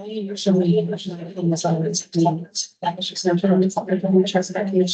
Usually, in the silence, that is just naturally something that we trust that we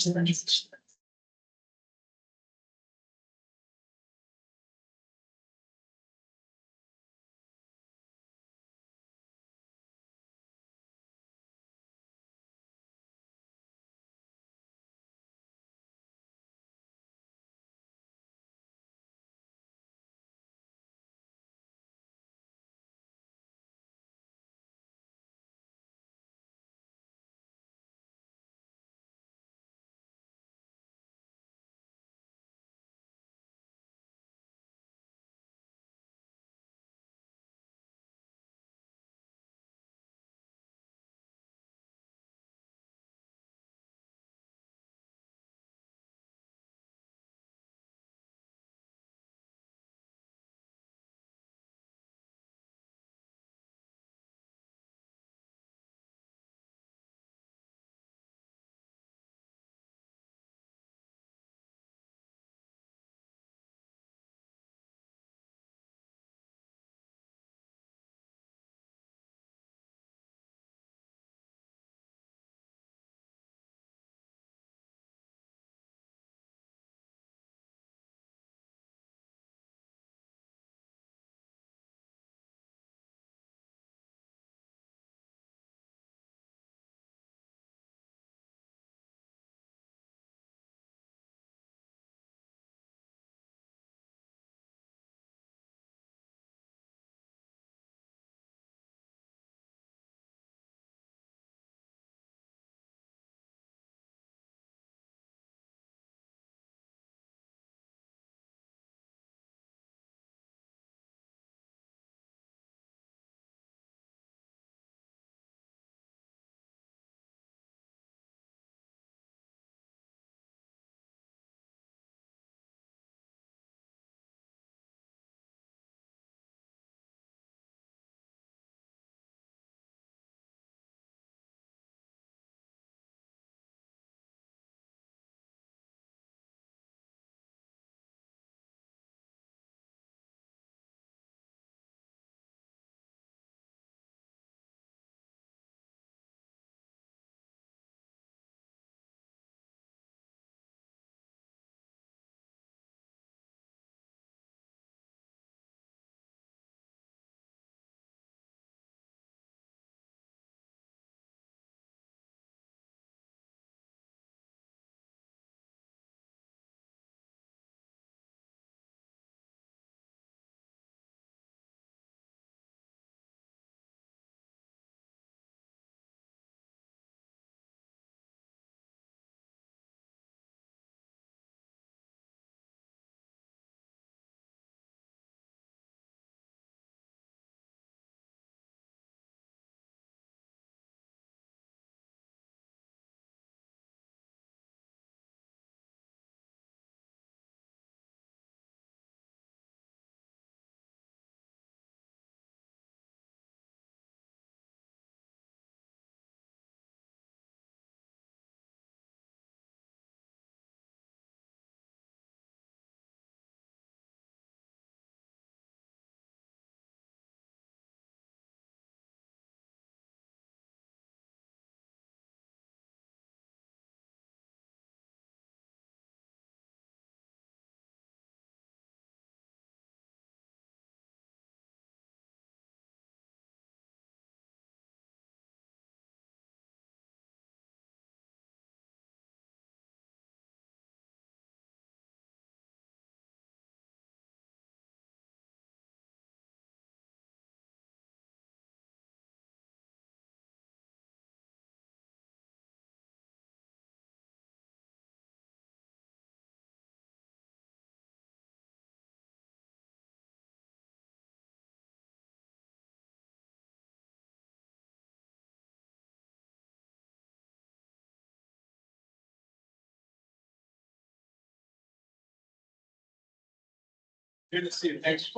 Good to see you. Thanks.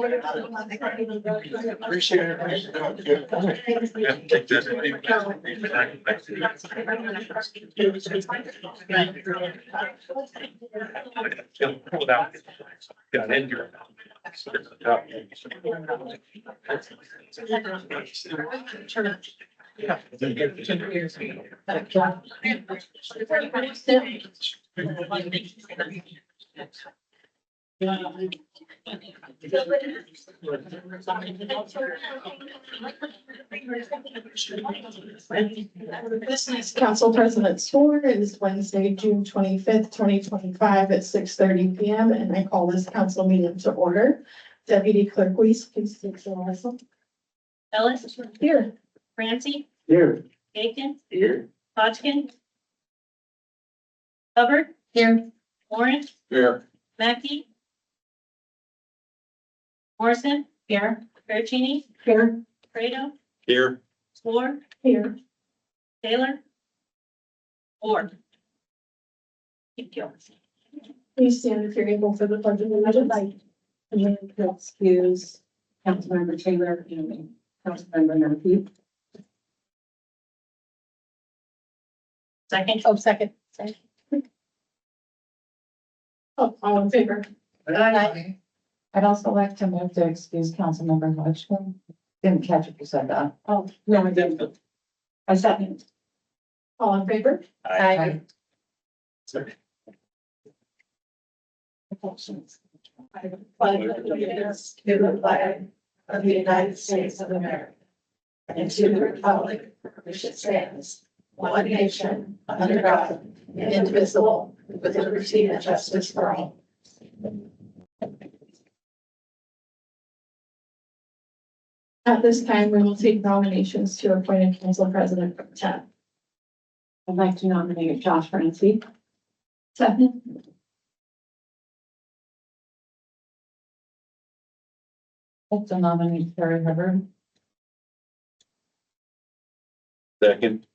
Appreciate Business Council President's Tour is Wednesday, June 25th, 2025 at 6:30 PM, and I call this council meeting to order. Deputy Clerk Weiss, please take the roll. Ellis. Here. Francie. Here. Aiken. Here. Hodgkin. Hubbard. Here. Warren. Here. Mackey. Morrison. Here. Pericini. Here. Fredo. Here. Moore. Here. Taylor. Ward. Thank you. Please stand if you're able for the pledge of allegiance. And then to excuse Councilmember Taylor and Councilmember Murphy. Second. Oh, second. Oh, all in favor? I'd also like to move to excuse Councilmember Hodgkin. Didn't catch if you said that. Oh, No, I didn't. I second. all in favor? Aye. I pledge allegiance to the flag of the United States of America and to the republic for which it stands, one nation, under God, indivisible, with liberty and justice for all. At this time, we will take nominations to appoint a council president for the town. I'd like to nominate Josh Francie. Second. Also nominate Terry Hubbard. Second.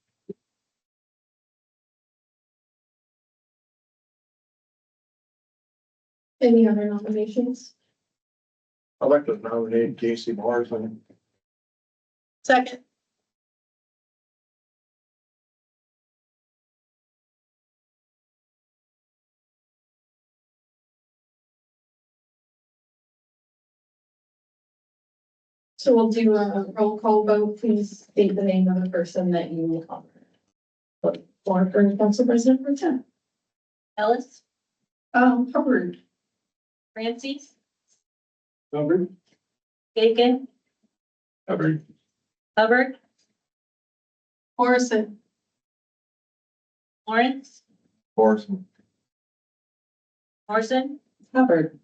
Any other nominations? I'd like to nominate Casey Morrison. Second. So we'll do a roll call vote. Please state the name of the person that you will call. For council president for town. Ellis. Hubbard. Francie. Hubbard. Aiken. Hubbard. Hubbard. Morrison. Lawrence. Morrison. Morrison. Hubbard.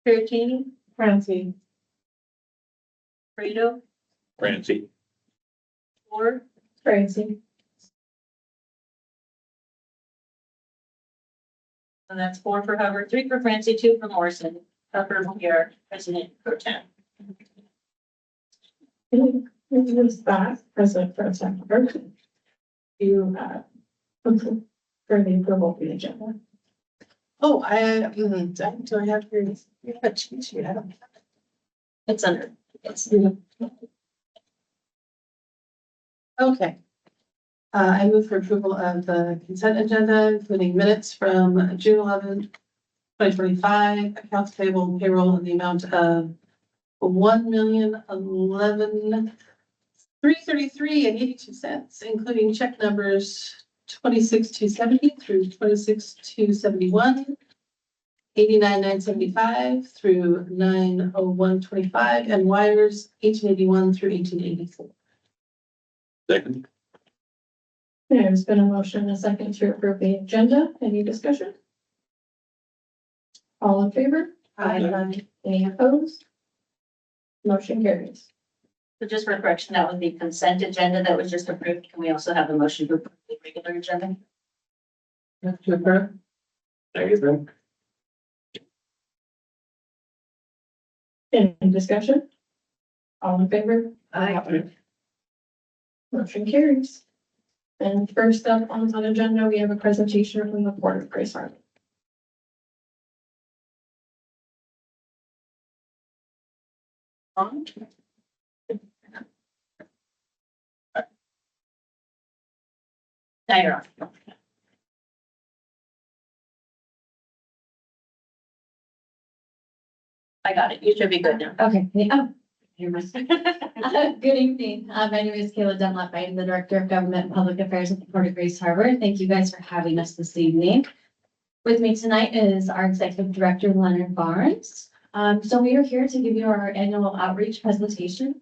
Pericini. Francie. Fredo. Francie. Ward. Francie. And that's 4 for Hubbard, 3 for Francie, 2 for Morrison. Hubbard will be our president pro tem. Who's that president for town? You, for the approval of the agenda. Oh, do I have your cheat sheet? I don't. It's under. Okay. I move for approval of the consent agenda, including minutes from June 11th, 2025, accounts payable and payroll in the amount of $1,011,333.82, including check numbers 26,270 through 26,271, 89,975 through 90125, and wires 1881 through 1884. Second. There's been a motion and a second to approve the agenda. Any discussion? All in favor? Aye. Any opposed? Motion carries. So just for correction, that was the consent agenda that was just approved. Can we also have a motion to approve the regular agenda? Move to approve. Second. Any discussion? All in favor? Aye. Motion carries. And first up on the agenda, we have a presentation from the Port of Grace Harbor. on. Now you're on. I got it. You should be good now. Okay, here my Good evening. My name is Kayla Dunlap. I am the Director of Government and Public Affairs at the Port of Grace Harbor. Thank you guys for having us this evening. With me tonight is our Executive Director, Leonard Barnes. So we are here to give you our annual outreach presentation.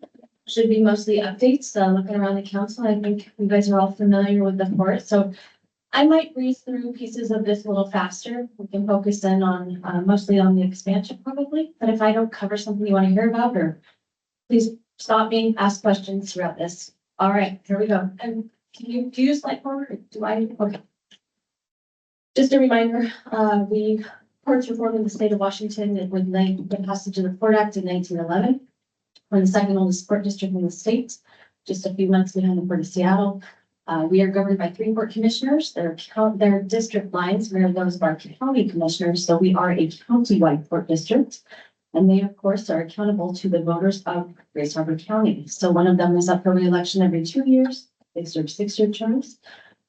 Should be mostly updates, looking around the council. I think you guys are all familiar with the port, so I might breeze through pieces of this a little faster. We can focus in on mostly on the expansion probably, but if I don't cover something you want to hear about, or please stop me, ask questions throughout this. All right, here we go. And do you slide forward? Do I? Okay. Just a reminder, we ports were formed in the state of Washington with the passage of the Port Act in 1911. We're the second oldest port district in the state, just a few months behind the Port of Seattle. We are governed by 3 port commissioners. Their district lines mirror those of our county commissioners, so we are a county-wide port district. And they, of course, are accountable to the voters of Grace Harbor County. So one of them is up for re-election every 2 years. They serve 6-year terms.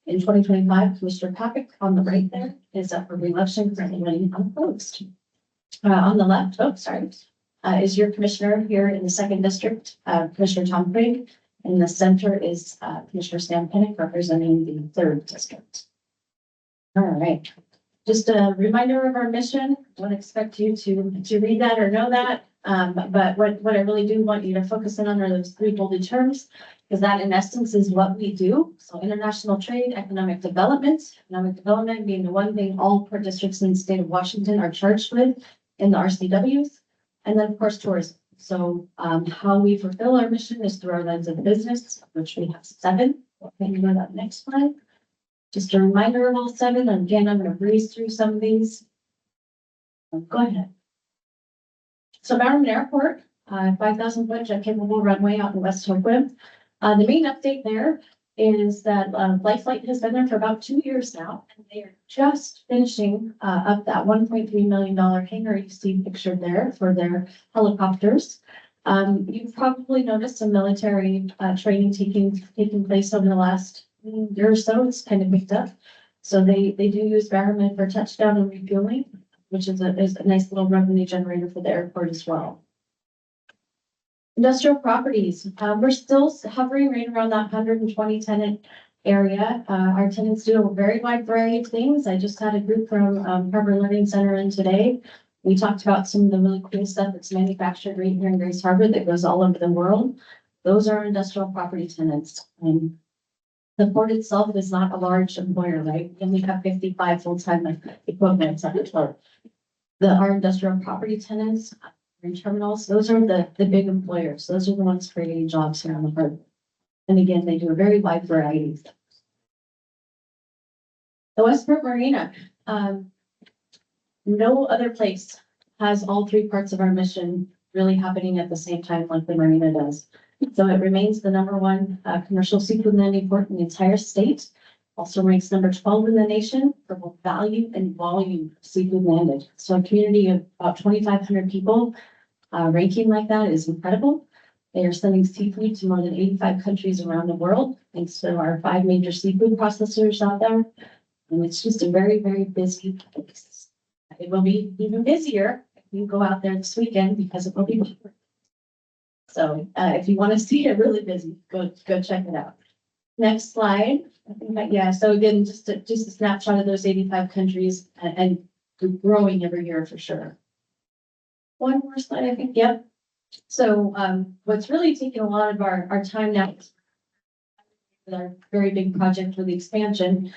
In 2025, Commissioner Patrick on the right there is up for re-election, currently running unopposed. On the left, is your commissioner here in the 2nd district, Commissioner Tom Craig. In the center is Commissioner Sam Pinnock representing the 3rd district. All right. Just a reminder of our mission. Don't expect you to read that or know that. But what I really do want you to focus in on are those 3 bolded terms, because that in essence is what we do. So international trade, economic development being the one thing all port districts in the state of Washington are charged with in the RCWs. And then of course, tourism. So how we fulfill our mission is through our lens of business, which we have 7. Can you go to that next slide? Just a reminder of all 7. And again, I'm going to breeze through some of these. Go ahead. So Bowerman Airport, 5,000 foot jet capable runway out in West Hopewell. The main update there is that Life Flight has been there for about 2 years now, and they are just finishing up that $1.3 million hangar you see pictured there for their helicopters. You've probably noticed some military training taking place over the last year or so. It's kind of picked up. So they do use Bowerman for touchdown and refueling, which is a nice little revenue generator for the airport as well. Industrial properties, we're still hovering right around that 120 tenant area. Our tenants do a very wide variety of things. I just had a group from Harbor Learning Center in today. We talked about some of the really cool stuff that's manufactured right here in Grace Harbor that goes all over the world. Those are industrial property tenants. The port itself is not a large employer, right? We only have 55 full-time equipment on the port. Our industrial property tenants in terminals, those are the big employers. Those are the ones creating jobs here on the port. And again, they do a very wide variety of things. The Westport Marina, no other place has all 3 parts of our mission really happening at the same time like the marina does. So it remains the #1 commercial seafood landing port in the entire state. Also ranks number 12 in the nation for both value and volume of seafood landed. So a community of about 2,500 people ranking like that is incredible. They are sending seafood to more than 85 countries around the world, thanks to our 5 major seafood processors out there. And it's just a very, very busy place. It will be even busier if you go out there this weekend because it will be cheaper. So if you want to see it really busy, go check it out. Next slide. I think that, yeah. So again, just a snapshot of those 85 countries and growing every year for sure. One more slide, I think. Yep. So what's really taking a lot of our time now is with our very big project for the expansion.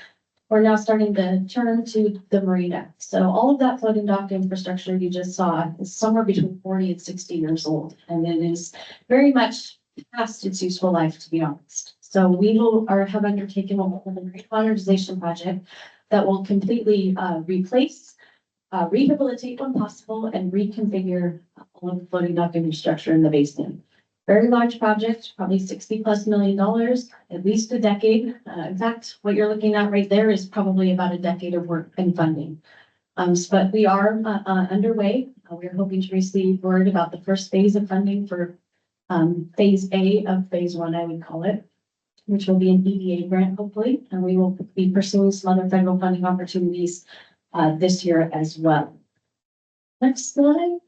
We're now starting to turn to the marina. So all of that floating dock infrastructure you just saw is somewhere between 40 and 60 years old. And it is very much past its useful life, to be honest. So we have undertaken a marine modernization project that will completely replace, rehabilitate when possible, and reconfigure all of the floating dock infrastructure in the basin. Very large project, probably $60+ million, at least a decade. In fact, what you're looking at right there is probably about a decade of work and funding. But we are underway. We're hoping to receive word about the first phase of funding for phase A of phase one, I would call it, which will be an EDA grant, hopefully, and we will be pursuing some other federal funding opportunities this year as well. Next slide.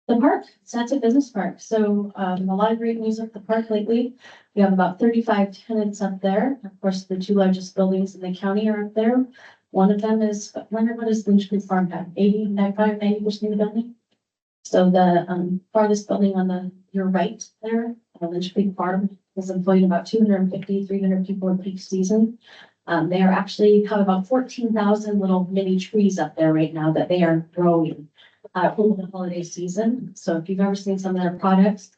The park, Satsa Business Park. So a lot of great news at the park lately. We have about 35 tenants up there. Of course, the two largest buildings in the county are up there. One of them is, I wonder what does Lynch Creek Farm have? 90% of the building. So the farthest building on your right there, Lynch Creek Farm, is employing about 250, 300 people in peak season. They are actually have about 14,000 little mini trees up there right now that they are growing over the holiday season. So if you've ever seen some of their products,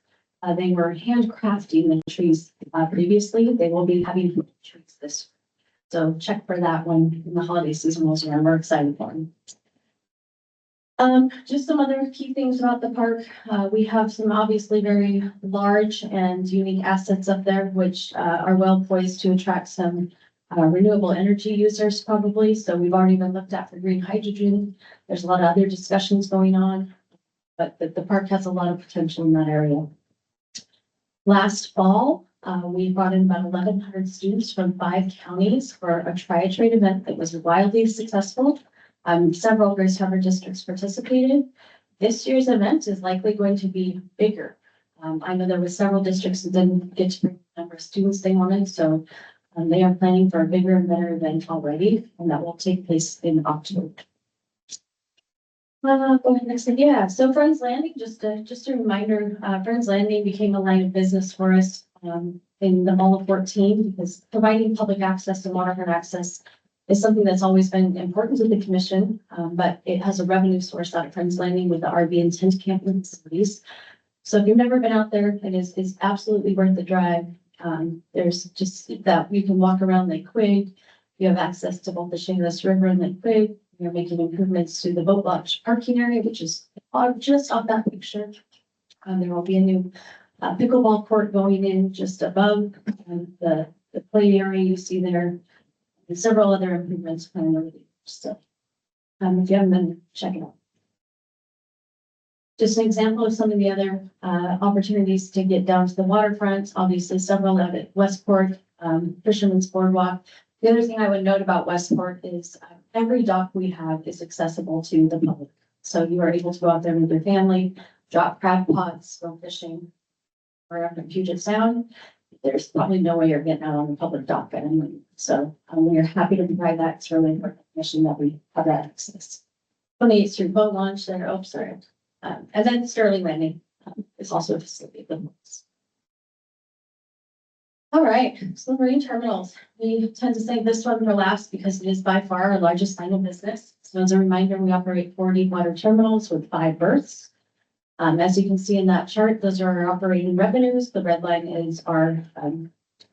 they were handcrafting the trees previously. They will be having trees this year. So check for that when the holiday season rolls around. We're excited for them. Just some other key things about the park. We have some obviously very large and unique assets up there, which are well poised to attract some renewable energy users probably. So we've already been looked at for green hydrogen. There's a lot of other discussions going on, but the park has a lot of potential in that area. Last fall, we brought in about 1,100 students from 5 counties for a tri-trade event that was wildly successful. Several Grace Harbor districts participated. This year's event is likely going to be bigger. I know there were several districts that didn't get to bring the number of students they wanted, so they are planning for a bigger and better event already, and that will take place in October. Go ahead next slide. Yeah, so Friends Landing, just a reminder, Friends Landing became a line of business for us in the Mall of 14 because providing public access and waterfront access is something that's always been important to the commission, but it has a revenue source out of Friends Landing with the RV and tent camping facilities. So if you've never been out there, it is absolutely worth the drive. There's just that you can walk around Lake Quig. You have access to both the Shameless River and Lake Quig. We're making improvements to the boat launch parking area, which is just off that picture. There will be a new pickleball court going in just above the play area you see there, and several other improvements planned over the years. So if you haven't been, check it out. Just an example of some of the other opportunities to get down to the waterfront. Obviously, several out at Westport, Fisherman's Boardwalk. The other thing I would note about Westport is every dock we have is accessible to the public. So you are able to go out there with your family, drop crab pots, go fishing, or up in Puget Sound. There's probably no way you're getting out on the public dock anyway. So we are happy to provide that. It's really important mission that we have that access. 28th Street Boat Launch there. Oh, sorry. And then Sterling Landing is also a facility of the most. All right, so marine terminals. We tend to save this one for last because it is by far our largest line of business. So as a reminder, we operate 4 deep water terminals with 5 berths. As you can see in that chart, those are our operating revenues. The red line is our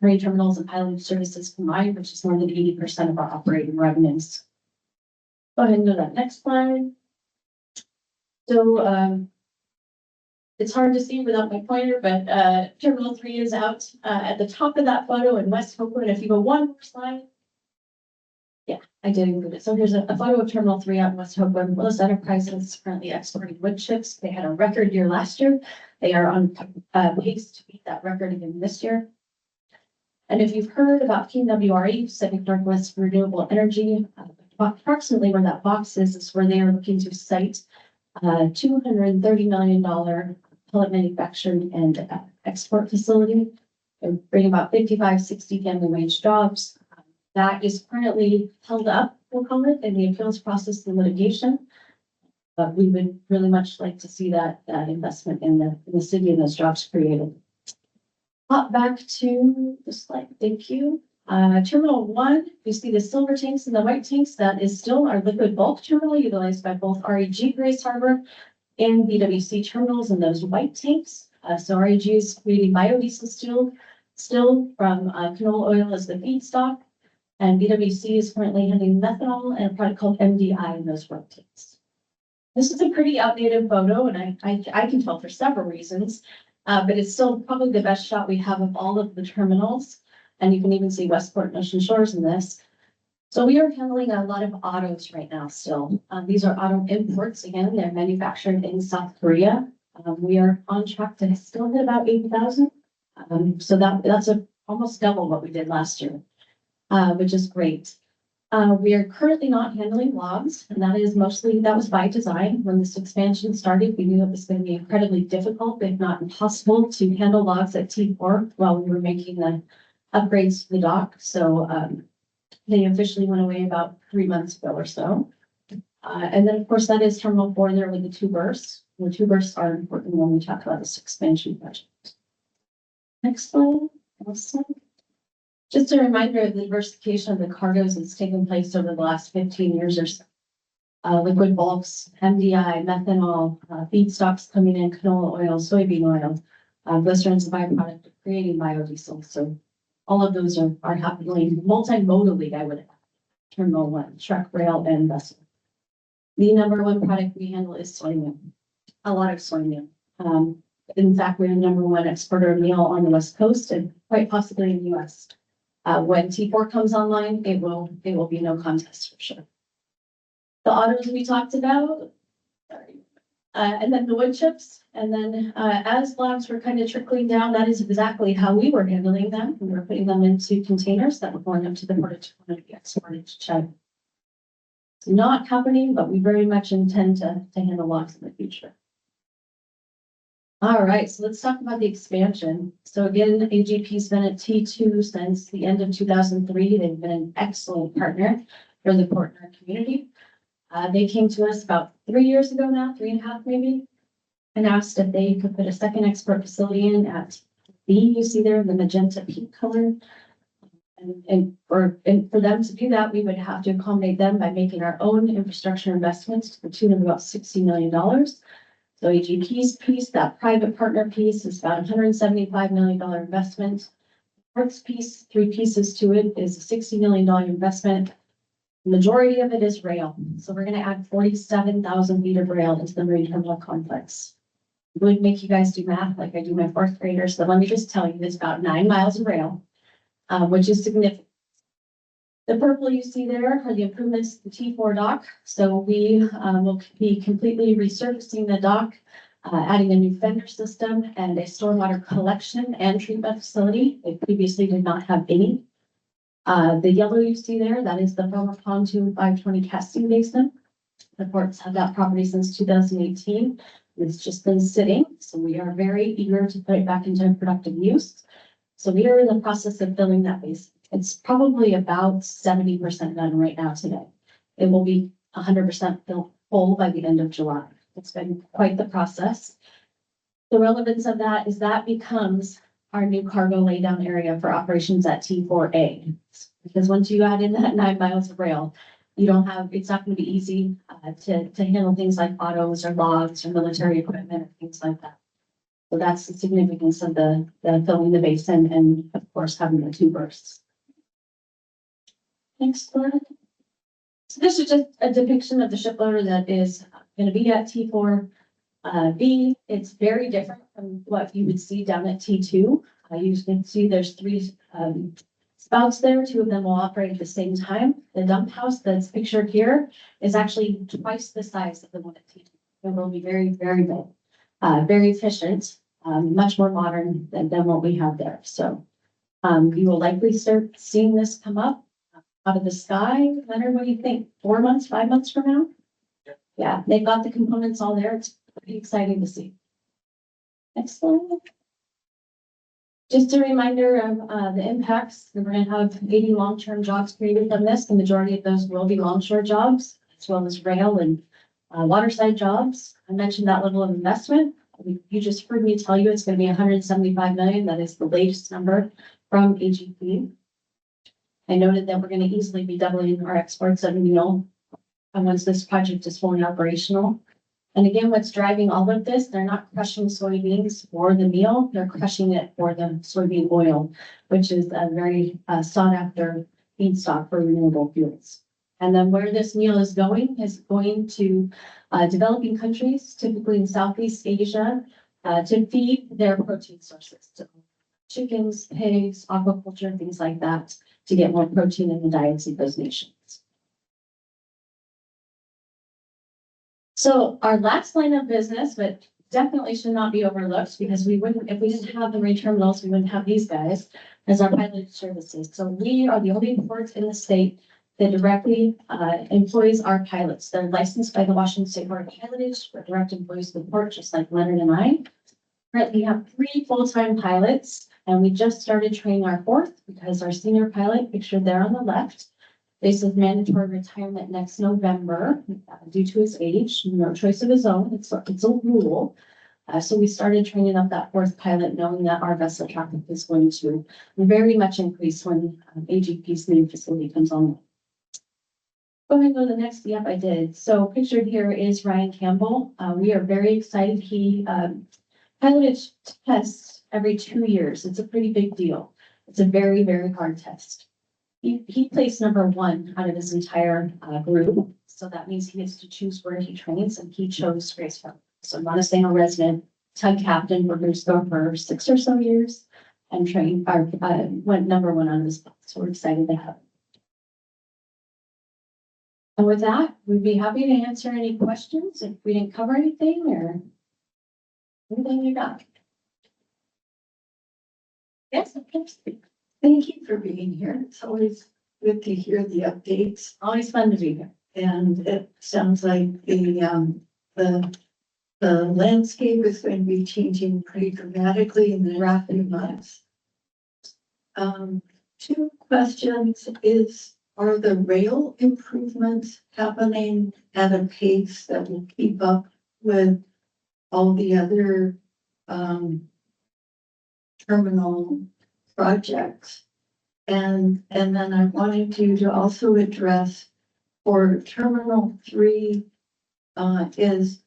marine terminals and piloting services combined, which is more than 80% of our operating revenues. Go ahead and go to that next slide. So it's hard to see without my pointer, but Terminal 3 is out at the top of that photo in West Hopewood. If you go one more slide. Yeah, I did include it. So here's a photo of Terminal 3 out in West Hopewood. Willis Enterprises currently exporting wood chips. They had a record year last year. They are on pace to beat that record again this year. And if you've heard about PNWRE, Pacific Northwest Renewable Energy, approximately where that box is where they are looking to site $230 million pellet manufacturing and export facility. They bring about 55, 60 family wage jobs. That is currently held up, we'll call it, in the appeals process and litigation. But we would really much like to see that investment in the city and those jobs created. Hop back to the slide. Thank you. Terminal 1, you see the silver tanks and the white tanks. That is still our liquid bulk terminal utilized by both REG Grace Harbor and BWC terminals in those white tanks. So REG is creating biodiesel still from canola oil as the feedstock. And BWC is currently handling methanol and a product called MDI in those white tanks. This is a pretty outdated photo, and I can tell for several reasons, but it's still probably the best shot we have of all of the terminals. And you can even see Westport and Ocean Shores in this. So we are handling a lot of autos right now still. These are auto imports. Again, they're manufactured in South Korea. We are on track to still hit about 80,000. So that's almost double what we did last year, which is great. We are currently not handling logs, and that was by design. When this expansion started, we knew it was going to be incredibly difficult, if not impossible, to handle logs at T4 while we were making the upgrades to the dock. So they officially went away about 3 months ago or so. And then, of course, that is Terminal 4 there with the two berths. The two berths are important when we talk about this expansion project. Next slide. Awesome. Just a reminder of the diversification of the cargoes that's taken place over the last 15 years or so. Liquid bulks, MDI, methanol, feedstocks coming in, canola oil, soybean oil, glycerin's a byproduct of creating biodiesel. So all of those are happening multimodally, I would add. Terminal 1, truck, rail, and vessel. The number one product we handle is soy meal. A lot of soy meal. In fact, we're the number one exporter of meal on the West Coast and quite possibly in the US. When T4 comes online, it will be no contest for sure. The autos we talked about, and then the wood chips, and then as logs were kind of trickling down, that is exactly how we were handling them. We were putting them into containers that were going up to the port of Toronto to be exported to China. It's not happening, but we very much intend to handle logs in the future. All right, so let's talk about the expansion. So again, AGP's been at T2 since the end of 2003. They've been an excellent partner for the port and our community. They came to us about 3 years ago now, 3.5 maybe, and asked if they could put a second export facility in at B. You see there, the magenta pink color. And for them to do that, we would have to accommodate them by making our own infrastructure investments to the tune of about $60 million. So AGP's piece, that private partner piece, is about $175 million investment. Port's piece, 3 pieces to it, is a $60 million investment. The majority of it is rail. So we're going to add 47,000 feet of rail into the marine terminal complex. It would make you guys do math like I do my 4th graders. So let me just tell you, it's about 9 miles of rail, which is significant. The purple you see there are the improvements to the T4 dock. So we will be completely resurfacing the dock, adding a new fender system and a stormwater collection and treatment facility. They previously did not have any. The yellow you see there, that is the former pontoon 520 casting basin. The ports have that property since 2018. It's just been sitting. So we are very eager to put it back into productive use. So we are in the process of filling that basin. It's probably about 70% done right now today. It will be 100% full by the end of July. It's been quite the process. The relevance of that is that becomes our new cargo laydown area for operations at T4A. Because once you add in that 9 miles of rail, it's not going to be easy to handle things like autos or logs or military equipment or things like that. So that's the significance of the filling the basin and of course having the 2 berths. Next slide. So this is just a depiction of the shiploader that is going to be at T4B. It's very different from what you would see down at T2. You can see there's 3 spouts there. 2 of them will operate at the same time. The dump house that's pictured here is actually twice the size of the one at T2. It will be very, very big, very efficient, much more modern than what we have there. So you will likely start seeing this come up out of the sky. Leonard, what do you think? 4 months, 5 months from now? Yeah, they've got the components all there. It's pretty exciting to see. Next slide. Just a reminder of the impacts. We're going to have 80 long-term jobs created from this. The majority of those will be longshore jobs, as well as rail and waterside jobs. I mentioned that level of investment. You just heard me tell you it's going to be 175 million. That is the latest number from AGP. I noted that we're going to easily be doubling our exports of meal once this project is fully operational. And again, what's driving all of this, they're not crushing soybeans for the meal, they're crushing it for the soybean oil, which is a very sought after feedstock for renewable fuels. And then where this meal is going to developing countries, typically in Southeast Asia, to feed their protein sources. So chickens, pigs, aquaculture, things like that, to get more protein in the diets of those nations. So our last line of business, but definitely should not be overlooked because we wouldn't, if we didn't have the terminals, we wouldn't have these guys as our pilot services. So we are the only port in the state that directly employs our pilots. They're licensed by the Washington State Board of Pilotage. We're direct employees of the port, just like Leonard and I. Currently have 3 full-time pilots, and we just started training our 4th because our senior pilot, pictured there on the left, faces mandatory retirement next November due to his age, no choice of his own. It's a rule. So we started training up that 4th pilot, knowing that our vessel traffic is going to very much increase when AGP's main facility comes on. Going on to the next, yep, I did. So pictured here is Ryan Campbell. We are very excited. He piloted tests every 2 years. It's a pretty big deal. It's a very, very hard test. He placed number 1 out of his entire group. So that means he gets to choose where he trains, and he chose Graceville. So not a single resident, tug captain for Graceville for 6 or so years and trained, went number 1 on his book. So we're excited to have him. And with that, we'd be happy to answer any questions if we didn't cover anything or anything you got. Yes, of course. Thank you for being here. It's always good to hear the updates, Always fun to be here. and it sounds like the landscape is going to be changing pretty dramatically in the next few months. 2 questions are the rail improvements happening at a pace that will keep up with all the other terminal projects? And then I wanted you to also address for Terminal 3, is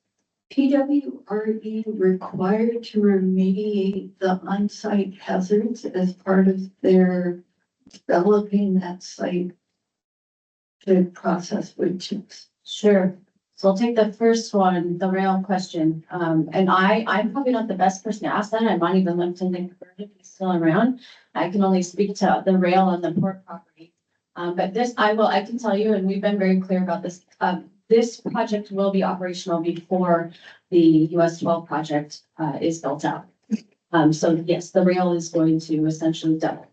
PWRE required to remediate the on-site hazards as part of their developing that site to process wood chips? Sure. So I'll take the first one, the rail question. And I'm probably not the best person to ask that. I'm not even linked to Nick Bird if he's still around. I can only speak to the rail on the port property. But this, I can tell you, and we've been very clear about this. This project will be operational before the US 12 project is built out. So yes, the rail is going to essentially double,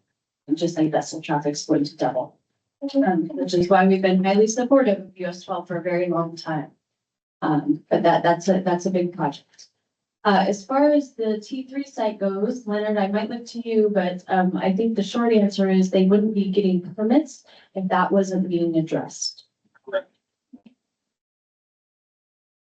just like vessel traffic is going to double. Which is why we've been highly supportive of US 12 for a very long time. But that's a big project. As far as the T3 site goes, Leonard, I might look to you, but I think the short answer is they wouldn't be getting permits if that wasn't being addressed.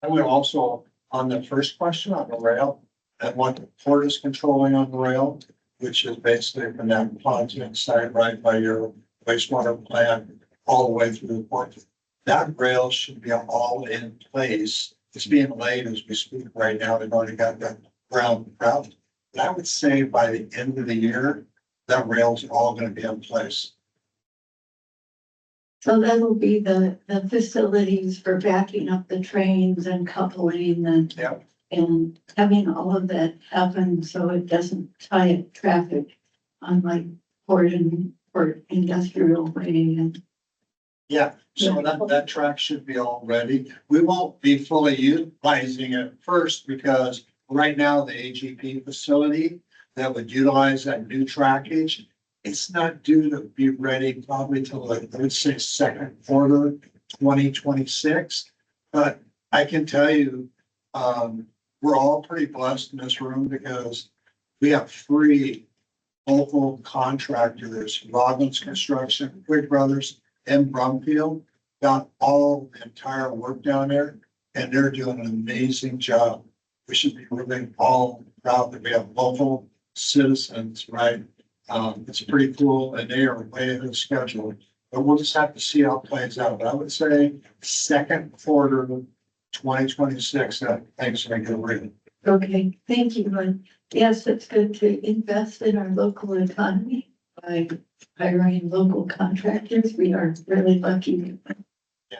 I would also, on the first question on the rail, and what the port is controlling on the rail, which is basically from that project site right by your wastewater plant all the way through the port. That rail should be all in place. It's being laid as we speak right now. They've already got the ground out. But I would say by the end of the year, that rail's all going to be in place. So that'll be the facilities for backing up the trains and coupling Yeah. and having all of that happen so it doesn't tie up traffic on like port and port industrial way and. Yeah, so that track should be all ready. We won't be fully utilizing it first because right now the AGP facility that would utilize that new trackage, it's not due to be ready probably till like, let's say, second quarter 2026. But I can tell you, we're all pretty blessed in this room because we have 3 local contractors, Robbins Construction, Quick Brothers, and Brumfield, got all the entire work down there, and they're doing an amazing job. We should be really all proud that we have local citizens, right? It's pretty cool, and they are way ahead of schedule. But we'll just have to see how it plays out. But I would say second quarter 2026, that things are going to get real. Okay, thank you. And yes, it's good to invest in our local economy by hiring local contractors. We are really lucky. I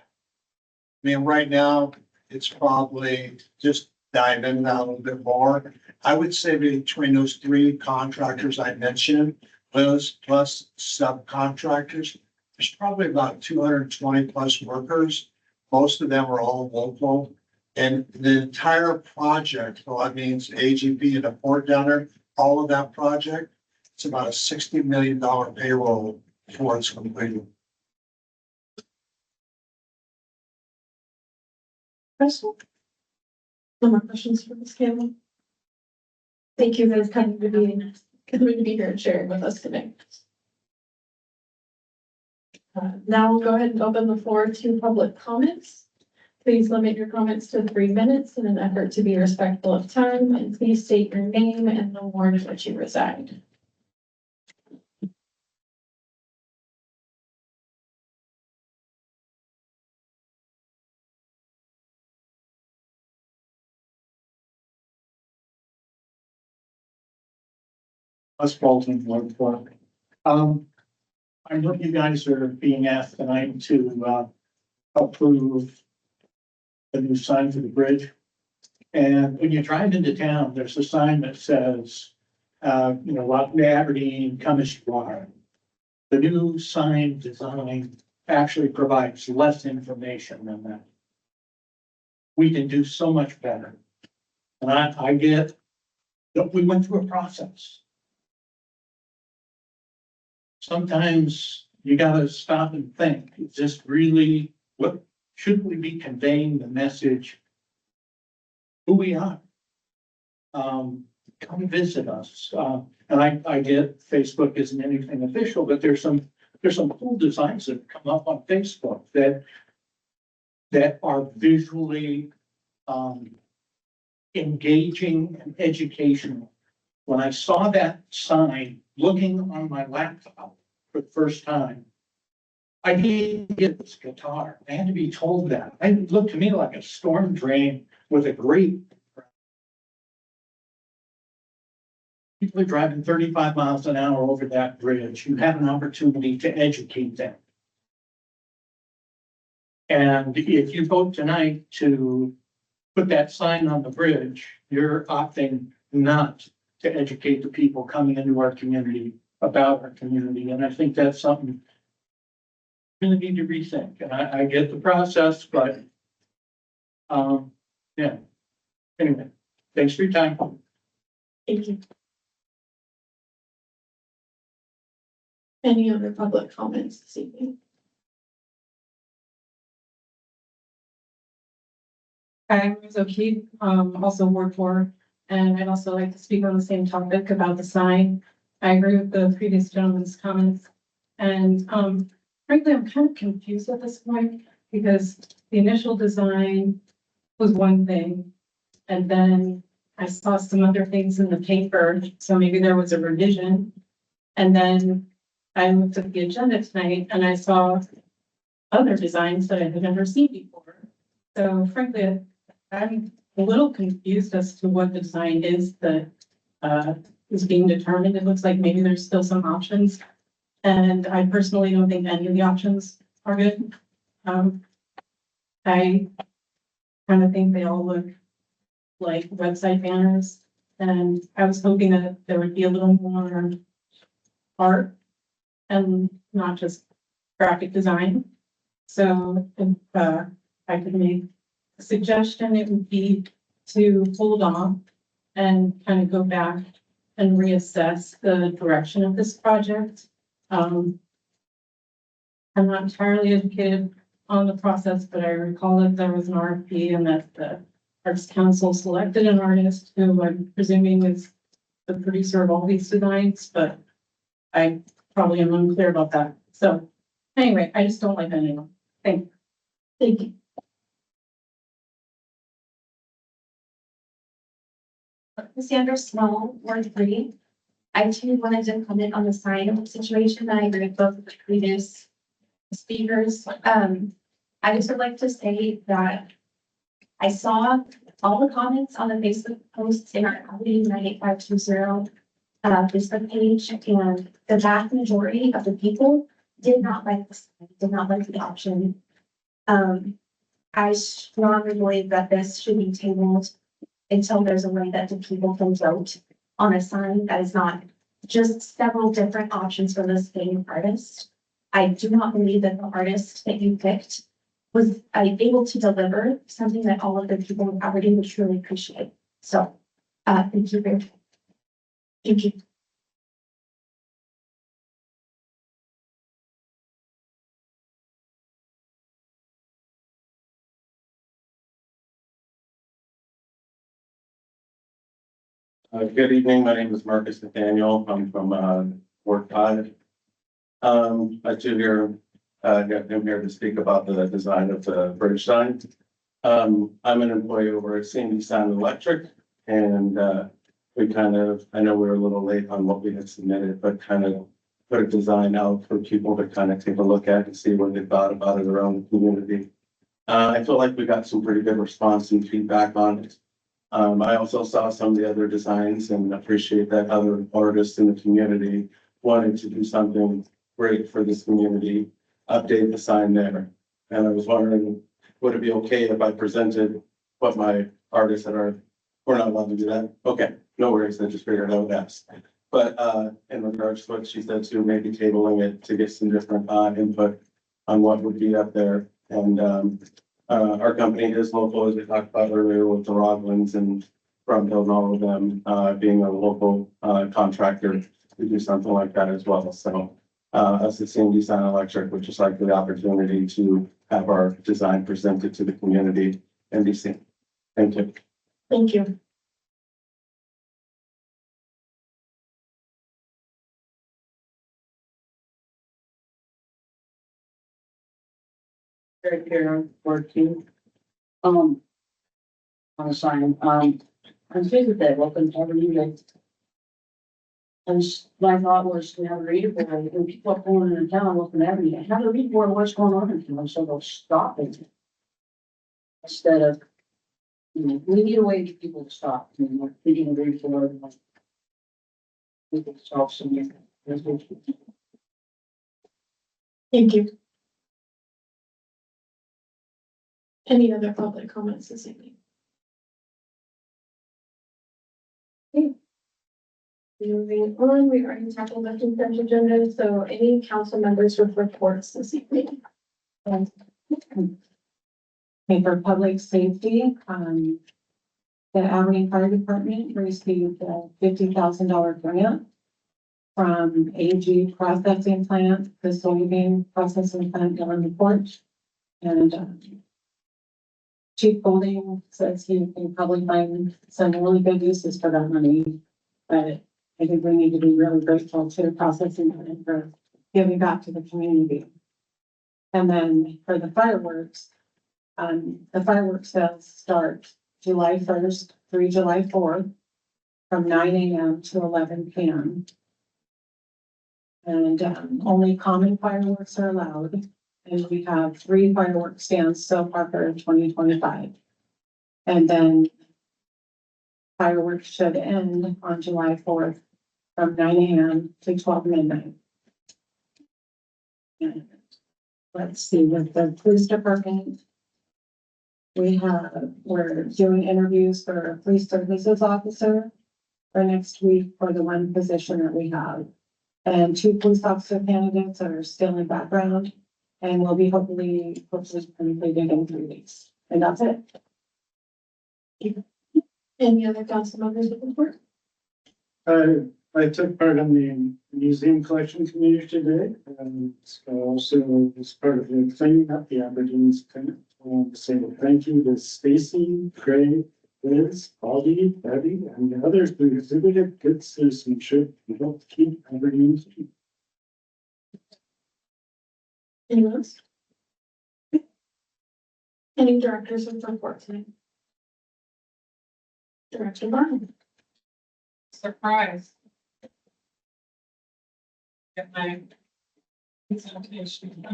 mean, right now, it's probably just dive in that a little bit more. I would say between those 3 contractors I mentioned, those plus subcontractors, there's probably about 220 plus workers. Most of them are all local. And the entire project, well, that means AGP and the port down there, all of that project, it's about a $60 million payroll before it's completed. Crystal? No more questions for Ms. Campbell? Thank you for coming to be here and sharing with us today. Now we'll go ahead and open the floor to public comments. Please limit your comments to 3 minutes in an effort to be respectful of time, and please state your name and the ward in which you reside. Us Bolton, Ward 4. I know you guys are being asked tonight to approve the new sign for the bridge. And when you drive into town, there's a sign that says, like Aberdeen, come as you are. The new sign design actually provides less information than that. We can do so much better. And I get that we went through a process. Sometimes you gotta stop and think, is this really, what, should we be conveying the message? Who we are? Come visit us. And I get Facebook isn't anything official, but there's some cool designs that come up on Facebook that are visually engaging and educational. When I saw that sign looking on my laptop for the first time, I didn't get this guitar. I had to be told that. It looked to me like a storm drain with a grate. People are driving 35 miles an hour over that bridge. You have an opportunity to educate them. And if you vote tonight to put that sign on the bridge, you're opting not to educate the people coming into our community about our community. And I think that's something we really need to rethink. And I get the process, but yeah. Anyway, thanks for your time. Thank you. Any other public comments this evening? Hi, I'm Rose O'Keefe, also Ward 4, and I'd also like to speak on the same topic about the sign. I agree with the previous gentleman's comments, and frankly, I'm kind of confused at this point because the initial design was one thing, and then I saw some other things in the paper, so maybe there was a revision, and then I looked at the agenda tonight and I saw other designs that I had never seen before. So frankly, I'm a little confused as to what the design is that is being determined. It looks like maybe there's still some options. And I personally don't think any of the options are good. I kind of think they all look like website banners. And I was hoping that there would be a little more art and not just graphic design. So if I could make a suggestion, it would be to hold off and kind of go back and reassess the direction of this project. I'm not entirely educated on the process, but I recall that there was an RFP and that the Arts Council selected an artist who I'm presuming is the producer of all these designs, but I probably am unclear about that. So anyway, I just don't like that anymore. Thank you. Sandra Small, Ward 3. I too wanted to comment on the sign situation. I agree with both of the previous speakers. I just would like to say that I saw all the comments on the Facebook posts in our Aberdeen 98520 Facebook page, and the vast majority of the people did not like the sign, did not like the option. I strongly believe that this should be tabled until there's a way that the people can vote on a sign that is not just several different options for the same artist. I do not believe that the artist that you picked was I able to deliver something that all of the people in Aberdeen would truly appreciate. So, thank you very much. Thank you. Good evening. My name is Marcus Nathaniel. I'm from Ward 5. I too here I'm here to speak about the design of the bridge sign. I'm an employee over at C&D Sound Electric, and we I know we were a little late on what we had submitted, but kind of put a design out for people to kind of take a look at and see what they thought about it around the community. I feel like we got some pretty good response and feedback on it. I also saw some of the other designs and appreciate that other artists in the community wanted to do something great for this community, update the sign there. And I was wondering, would it be okay if I presented what my artists that are, we're not allowed to do that? Okay, no worries, I just figured I would ask. But in regards to what she said too, maybe tabling it to get some different input on what would be up there. And our company is local, as we talked about earlier with the Roglins and Brumfield and all of them, being a local contractor to do something like that as well. So us at C&D Sound Electric would just like the opportunity to have our design presented to the community and be seen. Thank you. Thank you. Right here, working. On a sign, I'm Tuesday, welcome to Aberdeen. And my thought was to have a reader board, and people are pulling into town, looking at me, have a reader board, what's going on in town, so they'll stop it. Instead of, we need a way to get people to stop, like reading a reader board. And like, people stop some. Thank you. Any other public comments this evening? Okay. Moving on, we already tackled the consent agenda, so any council members with reports this evening? Okay, for public safety, the Aberdeen Fire Department received a $50,000 grant from AG Processing Plant, the soybean processing plant down the porch. And Chief Golding says he can probably find some really good uses for that money. But I think we need to be really grateful to the processing plant for giving back to the community. And then for the fireworks sales start July 1st through July 4th from 9 a.m. to 11 p.m. And only common fireworks are allowed. And we have 3 fireworks stands so far for 2025. And then fireworks should end on July 4th from 9 a.m. to 12 midnight. And let's see, with the police department, we're doing interviews for a police services officer for next week for the one position that we have. And 2 police officer candidates are still in background. And we'll be hopefully completed in 3 weeks. And that's it. Any other council members with report? I took part in the museum collection committee today, and also was part of the cleaning up the Aberdeen's tenant. I want to say thank you to Stacy, Craig, Liz, Bobby, Betty, and the others who exhibited good citizenship and helped keep Aberdeen clean. Anyone else? Any directors with report tonight? Director Barton. Surprise. Get my presentation.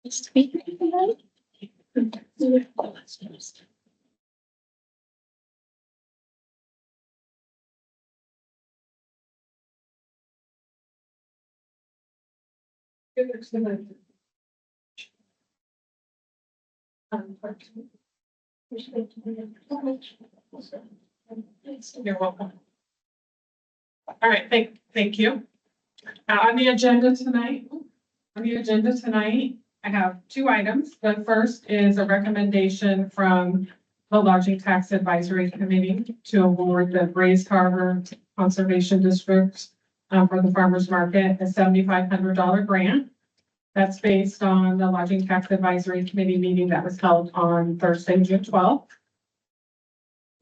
Speaker. You're welcome. All right, thank you. On the agenda tonight, I have two items. The first is a recommendation from the Lodging Tax Advisory Committee to award the Braze Harbor Conservation District for the farmers market a $7,500 grant. That's based on the Lodging Tax Advisory Committee meeting that was held on Thursday, June 12th.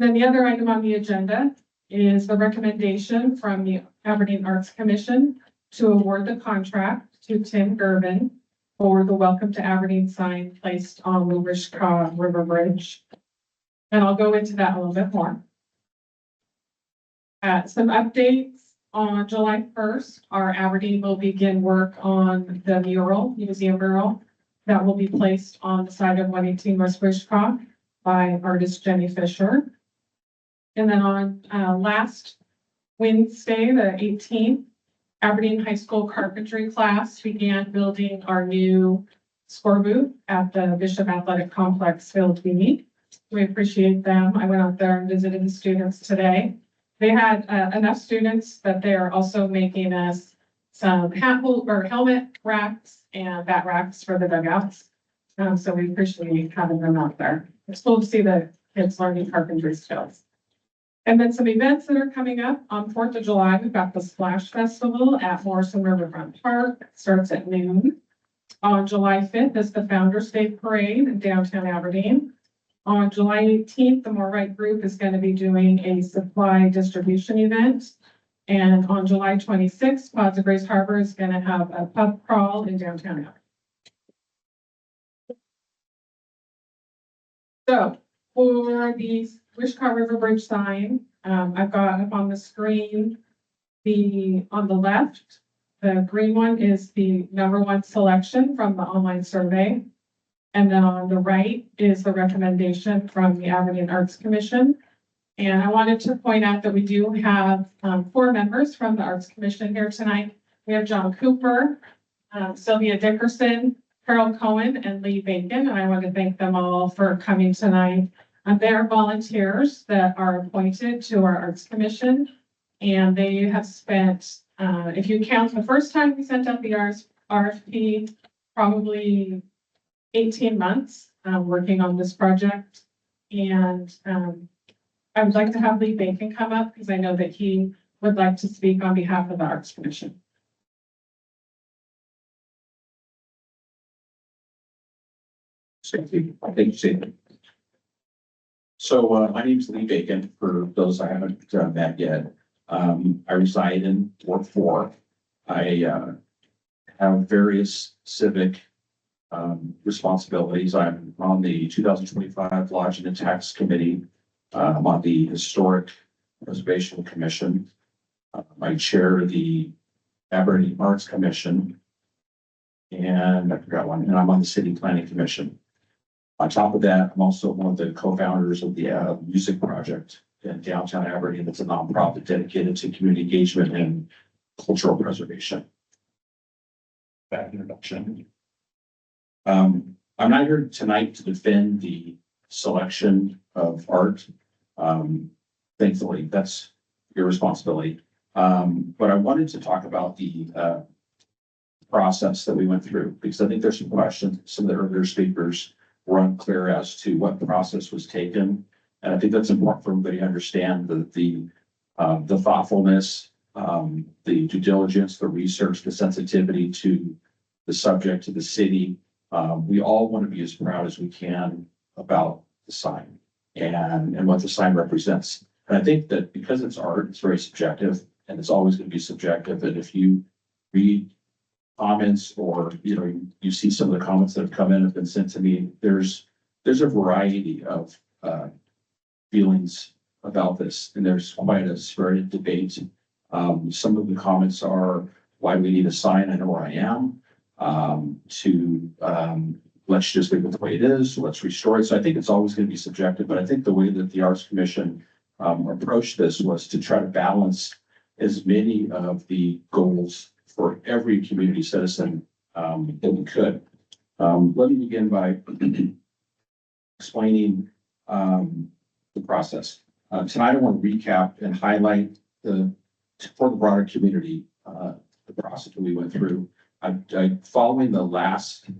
Then the other item on the agenda is the recommendation from the Aberdeen Arts Commission to award the contract to Tim Gervin for the Welcome to Aberdeen sign placed on the Wishkah River Bridge. And I'll go into that a little bit more. Some updates. On July 1st, our Aberdeen will begin work on the mural, museum mural, that will be placed on the side of 118 West Wishkah by artist Jenny Fisher. And then on last Wednesday, the 18th, Aberdeen High School carpentry class began building our new score booth at the Bishop Athletic Complex Field B. We appreciate them. I went out there and visited the students today. They had enough students that they're also making us some helmet racks and bat racks for the dugouts. So we appreciate having them out there. It's cool to see the kids learning carpentry skills. And then some events that are coming up on 4th of July, we've got the Splash Festival at Morrison Riverfront Park. It starts at noon. On July 5th is the Founders Day Parade in downtown Aberdeen. On July 18th, the More Right Group is going to be doing a supply distribution event. And on July 26th, Plaza Grace Harbor is going to have a pub crawl in downtown Aberdeen. So for the Wishkah River Bridge sign, I've got up on the screen, on the left, the green one is the #1 selection from the online survey. And then on the right is the recommendation from the Aberdeen Arts Commission. And I wanted to point out that we do have 4 members from the Arts Commission here tonight. We have John Cooper, Sylvia Dickerson, Carol Cohen, and Lee Bacon. And I want to thank them all for coming tonight. They are volunteers that are appointed to our Arts Commission. And they have spent, if you count the first time we sent out the RFP, probably 18 months working on this project. And I would like to have Lee Bacon come up because I know that he would like to speak on behalf of the Arts Commission. Thank you, Steve. So my name is Lee Bacon, for those I haven't met yet. I reside in Ward 4. I have various civic responsibilities. I'm on the 2025 Lodging and Tax Committee. I'm on the Historic Preservation Commission. I chair the Aberdeen Arts Commission. And I forgot one, and I'm on the City Planning Commission. On top of that, I'm also one of the co-founders of the Music Project in downtown Aberdeen. That's a nonprofit dedicated to community engagement and cultural preservation. That introduction. I'm not here tonight to defend the selection of art. Thankfully, that's your responsibility. But I wanted to talk about the process that we went through, because I think there's some questions. Some of the earlier speakers were unclear as to what process was taken. And I think that's important for everybody to understand the thoughtfulness, the due diligence, the research, the sensitivity to the subject, to the city. We all want to be as proud as we can about the sign and what the sign represents. And I think that because it's art, it's very subjective, and it's always going to be subjective. And if you read comments, or you see some of the comments that have come in, have been sent to me, there's a variety of feelings about this, and there's quite a spirited debate. Some of the comments are, why do we need a sign? I know where I am. Let's just leave it the way it is. Let's restore it. So I think it's always going to be subjective, but I think the way that the Arts Commission approached this was to try to balance as many of the goals for every community citizen that we could. Let me begin by explaining the process. Tonight, I want to recap and highlight for the broader community, the process that we went through. Following the last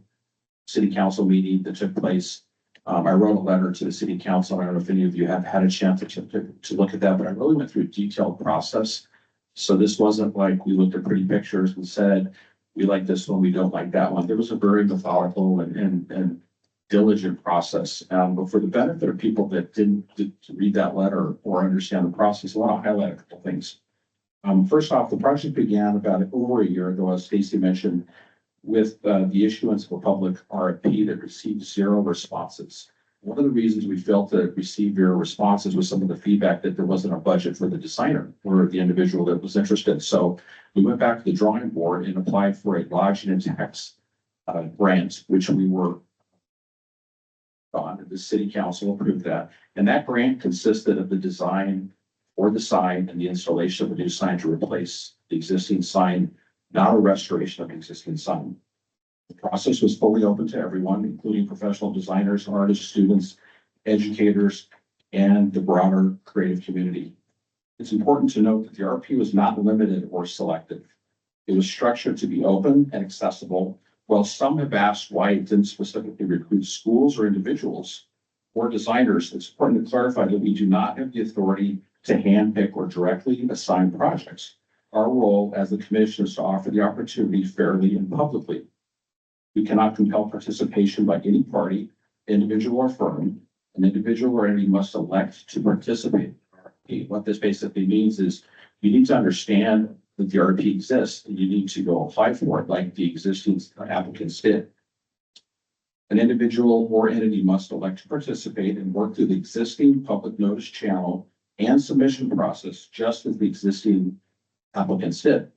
city council meeting that took place, I wrote a letter to the city council. I don't know if any of you have had a chance to look at that, but I really went through a detailed process. So this wasn't like we looked at pretty pictures and said, we like this one, we don't like that one. There was a very methodical and diligent process. But for the benefit of people that didn't read that letter or understand the process, I want to highlight a couple things. First off, the project began about over a year ago, as Stacy mentioned, with the issuance of a public RFP that received 0 responses. One of the reasons we failed to receive 0 responses was some of the feedback that there wasn't a budget for the designer or the individual that was interested. So we went back to the drawing board and applied for a lodging and tax grant, which we were on. The city council approved that. And that grant consisted of the design for the sign and the installation of a new sign to replace the existing sign, not a restoration of the existing sign. The process was fully open to everyone, including professional designers, artists, students, educators, and the broader creative community. It's important to note that the RFP was not limited or selective. It was structured to be open and accessible. While some have asked why it didn't specifically recruit schools or individuals or designers, it's important to clarify that we do not have the authority to handpick or directly assign projects. Our role as the commission is to offer the opportunity fairly and publicly. We cannot compel participation by any party, individual or firm. An individual or entity must elect to participate. What this basically means is you need to understand that the RFP exists and you need to go apply for it like the existing applicants did. An individual or entity must elect to participate and work through the existing public notice channel and submission process, just as the existing applicants did.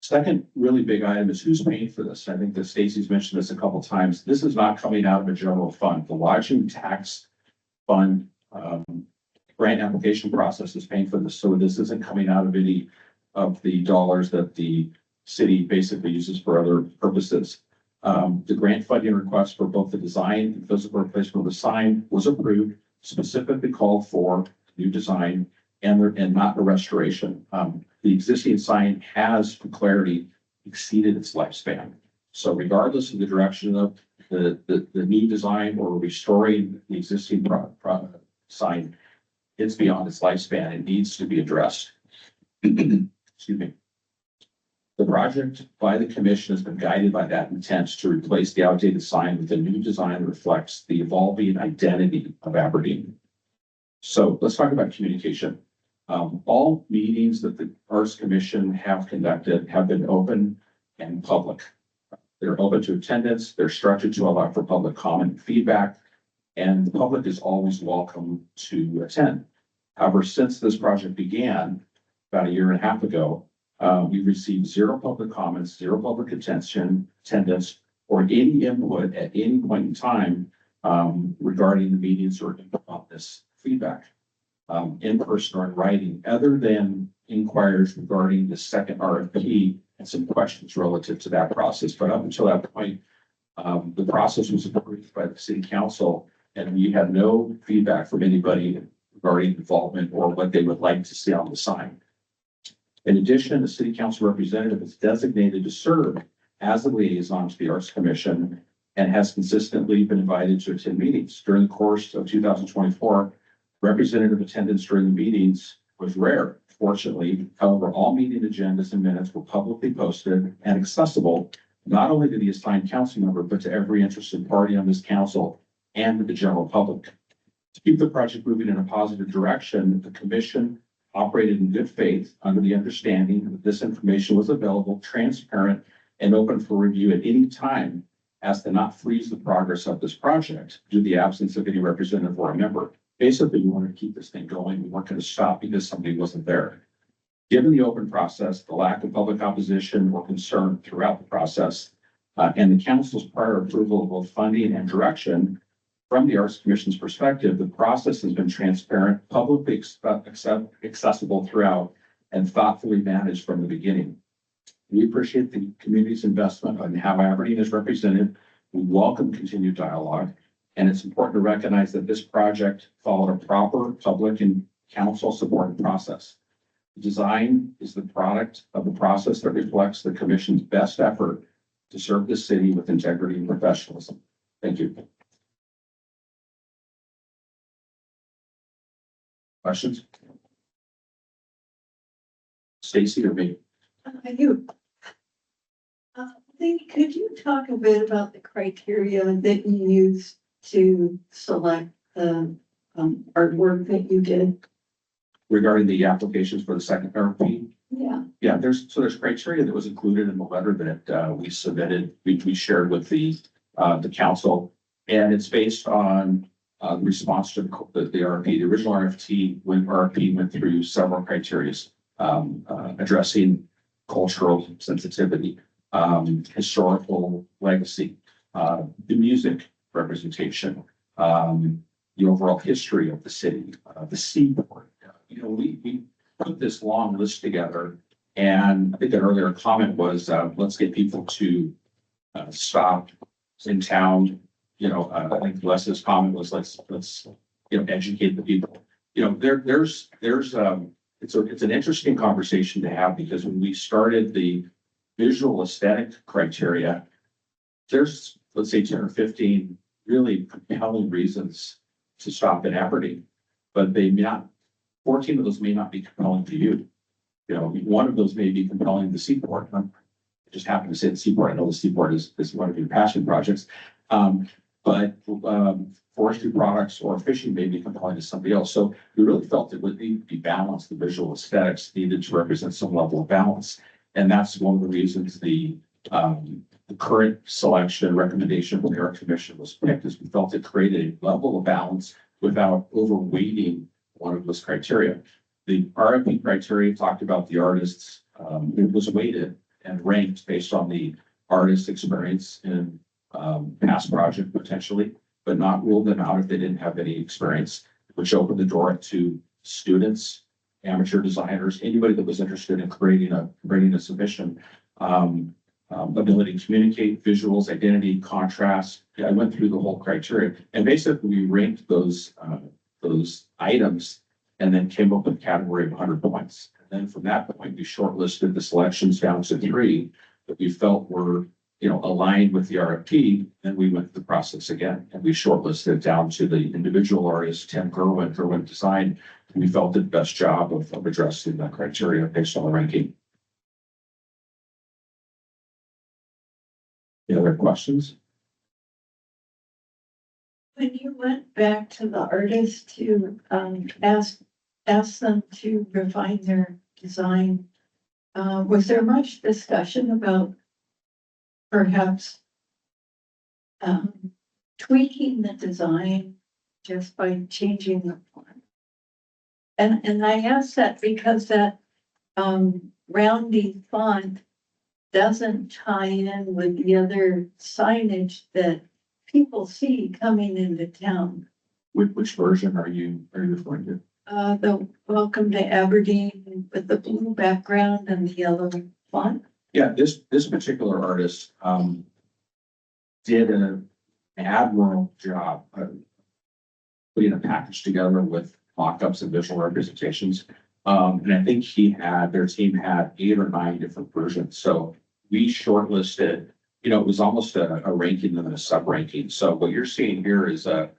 Second really big item is who's paying for this. I think that Stacy's mentioned this a couple of times. This is not coming out of a general fund. The lodging tax fund grant application process is paying for this. So this isn't coming out of any of the dollars that the city basically uses for other purposes. The grant funding request for both the design and physical replacement of the sign was approved, specifically called for new design and not a restoration. The existing sign has, for clarity, exceeded its lifespan. So regardless of the direction of the new design or restoring the existing sign, it's beyond its lifespan. It needs to be addressed. Excuse me. The project by the commission has been guided by that intent to replace the outdated sign with a new design that reflects the evolving identity of Aberdeen. So let's talk about communication. All meetings that the Arts Commission have conducted have been open and public. They're open to attendance. They're structured to allow for public comment and feedback, and the public is always welcome to attend. However, since this project began about a year and a half ago, we've received 0 public comments, 0 public attendance, or any input at any point in time regarding the meetings or about this feedback. In person or in writing, other than inquiries regarding the second RFP and some questions relative to that process. But up until that point, the process was approved by the city council, and we had no feedback from anybody regarding involvement or what they would like to see on the sign. In addition, the city council representative is designated to serve as a liaison to the Arts Commission and has consistently been invited to attend meetings. During the course of 2024, representative attendance during the meetings was rare, fortunately. However, all meeting agendas and minutes were publicly posted and accessible, not only to the assigned council member, but to every interested party on this council and to the general public. To keep the project moving in a positive direction, the commission operated in good faith under the understanding that this information was available, transparent, and open for review at any time, as to not freeze the progress of this project due to the absence of any representative or a member. Basically, we wanted to keep this thing going. We weren't going to stop because somebody wasn't there. Given the open process, the lack of public opposition or concern throughout the process, and the council's prior approval of both funding and direction, from the Arts Commission's perspective, the process has been transparent, publicly accessible throughout, and thoughtfully managed from the beginning. We appreciate the community's investment on how Aberdeen is represented. We welcome continued dialogue. And it's important to recognize that this project followed a proper public and council support process. The design is the product of the process that reflects the commission's best effort to serve the city with integrity and professionalism. Thank you. Questions? Stacy or me? You. Lee, could you talk a bit about the criteria that you used to select the artwork that you did? Regarding the applications for the second RFP? Yeah. Yeah, there's criteria that was included in the letter that we submitted, we shared with the council. And it's based on the response to the RFP. The original RFP went through several criteria, addressing cultural sensitivity, historical legacy, the music representation, the overall history of the city, the seaport. You know, we put this long list together, and I think an earlier comment was, let's get people to stop in town. You know, I think Les's comment was, let's educate the people. You know, it's an interesting conversation to have, because when we started the visual aesthetic criteria, there's, let's say, 10 or 15 really compelling reasons to stop in Aberdeen, but 14 of those may not be compelling to you. You know, one of those may be compelling to the seaport. I just happen to say the seaport. I know the seaport is one of your passion projects. But forestry products or fishing may be compelling to somebody else. So we really felt it would need to be balanced. The visual aesthetics needed to represent some level of balance. And that's one of the reasons the current selection and recommendation from the Art Commission was picked, is we felt it created a level of balance without overweighting one of those criteria. The RFP criteria talked about the artists. It was weighted and ranked based on the artist's experience in past project potentially, but not ruled them out if they didn't have any experience, which opened the door to students, amateur designers, anybody that was interested in creating a submission. Ability to communicate, visuals, identity, contrast. Yeah, I went through the whole criteria, and basically we ranked those items and then came up with a category of 100 points. And then from that point, we shortlisted the selections down to 3 that we felt were, aligned with the RFP. Then we went through the process again, and we shortlisted down to the individual artist, Tim Gerwin Design. And we felt did the best job of addressing that criteria based on the ranking. Any other questions? When you went back to the artist to ask them to refine their design, was there much discussion about perhaps tweaking the design just by changing the font? And I ask that because that roundy font doesn't tie in with the other signage that people see coming into town. Which version are you referring to? The welcome to Aberdeen with the blue background and the yellow font. Yeah, this particular artist did an admirable job of putting a package together with mock-ups and visual representations. And I think their team had 8 or 9 different versions. So we shortlisted, it was almost a ranking and then a sub-ranking. So what you're seeing here is a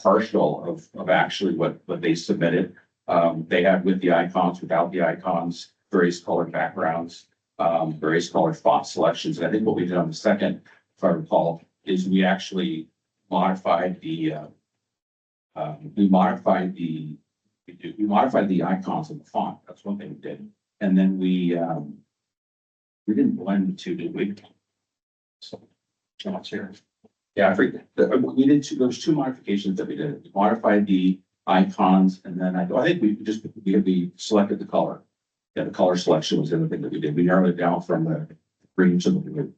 partial of actually what they submitted. They had with the icons, without the icons, various colored backgrounds, various colored font selections. And I think what we did on the second, if I recall, is we actually modified the icons of the font. That's one thing we did. And then we didn't blend the two, did we? So, here. Yeah, I forget. We did those 2 modifications that we did. We modified the icons, and then I think we selected the color. Yeah, the color selection was the other thing that we did. We narrowed it down from the green to the blue.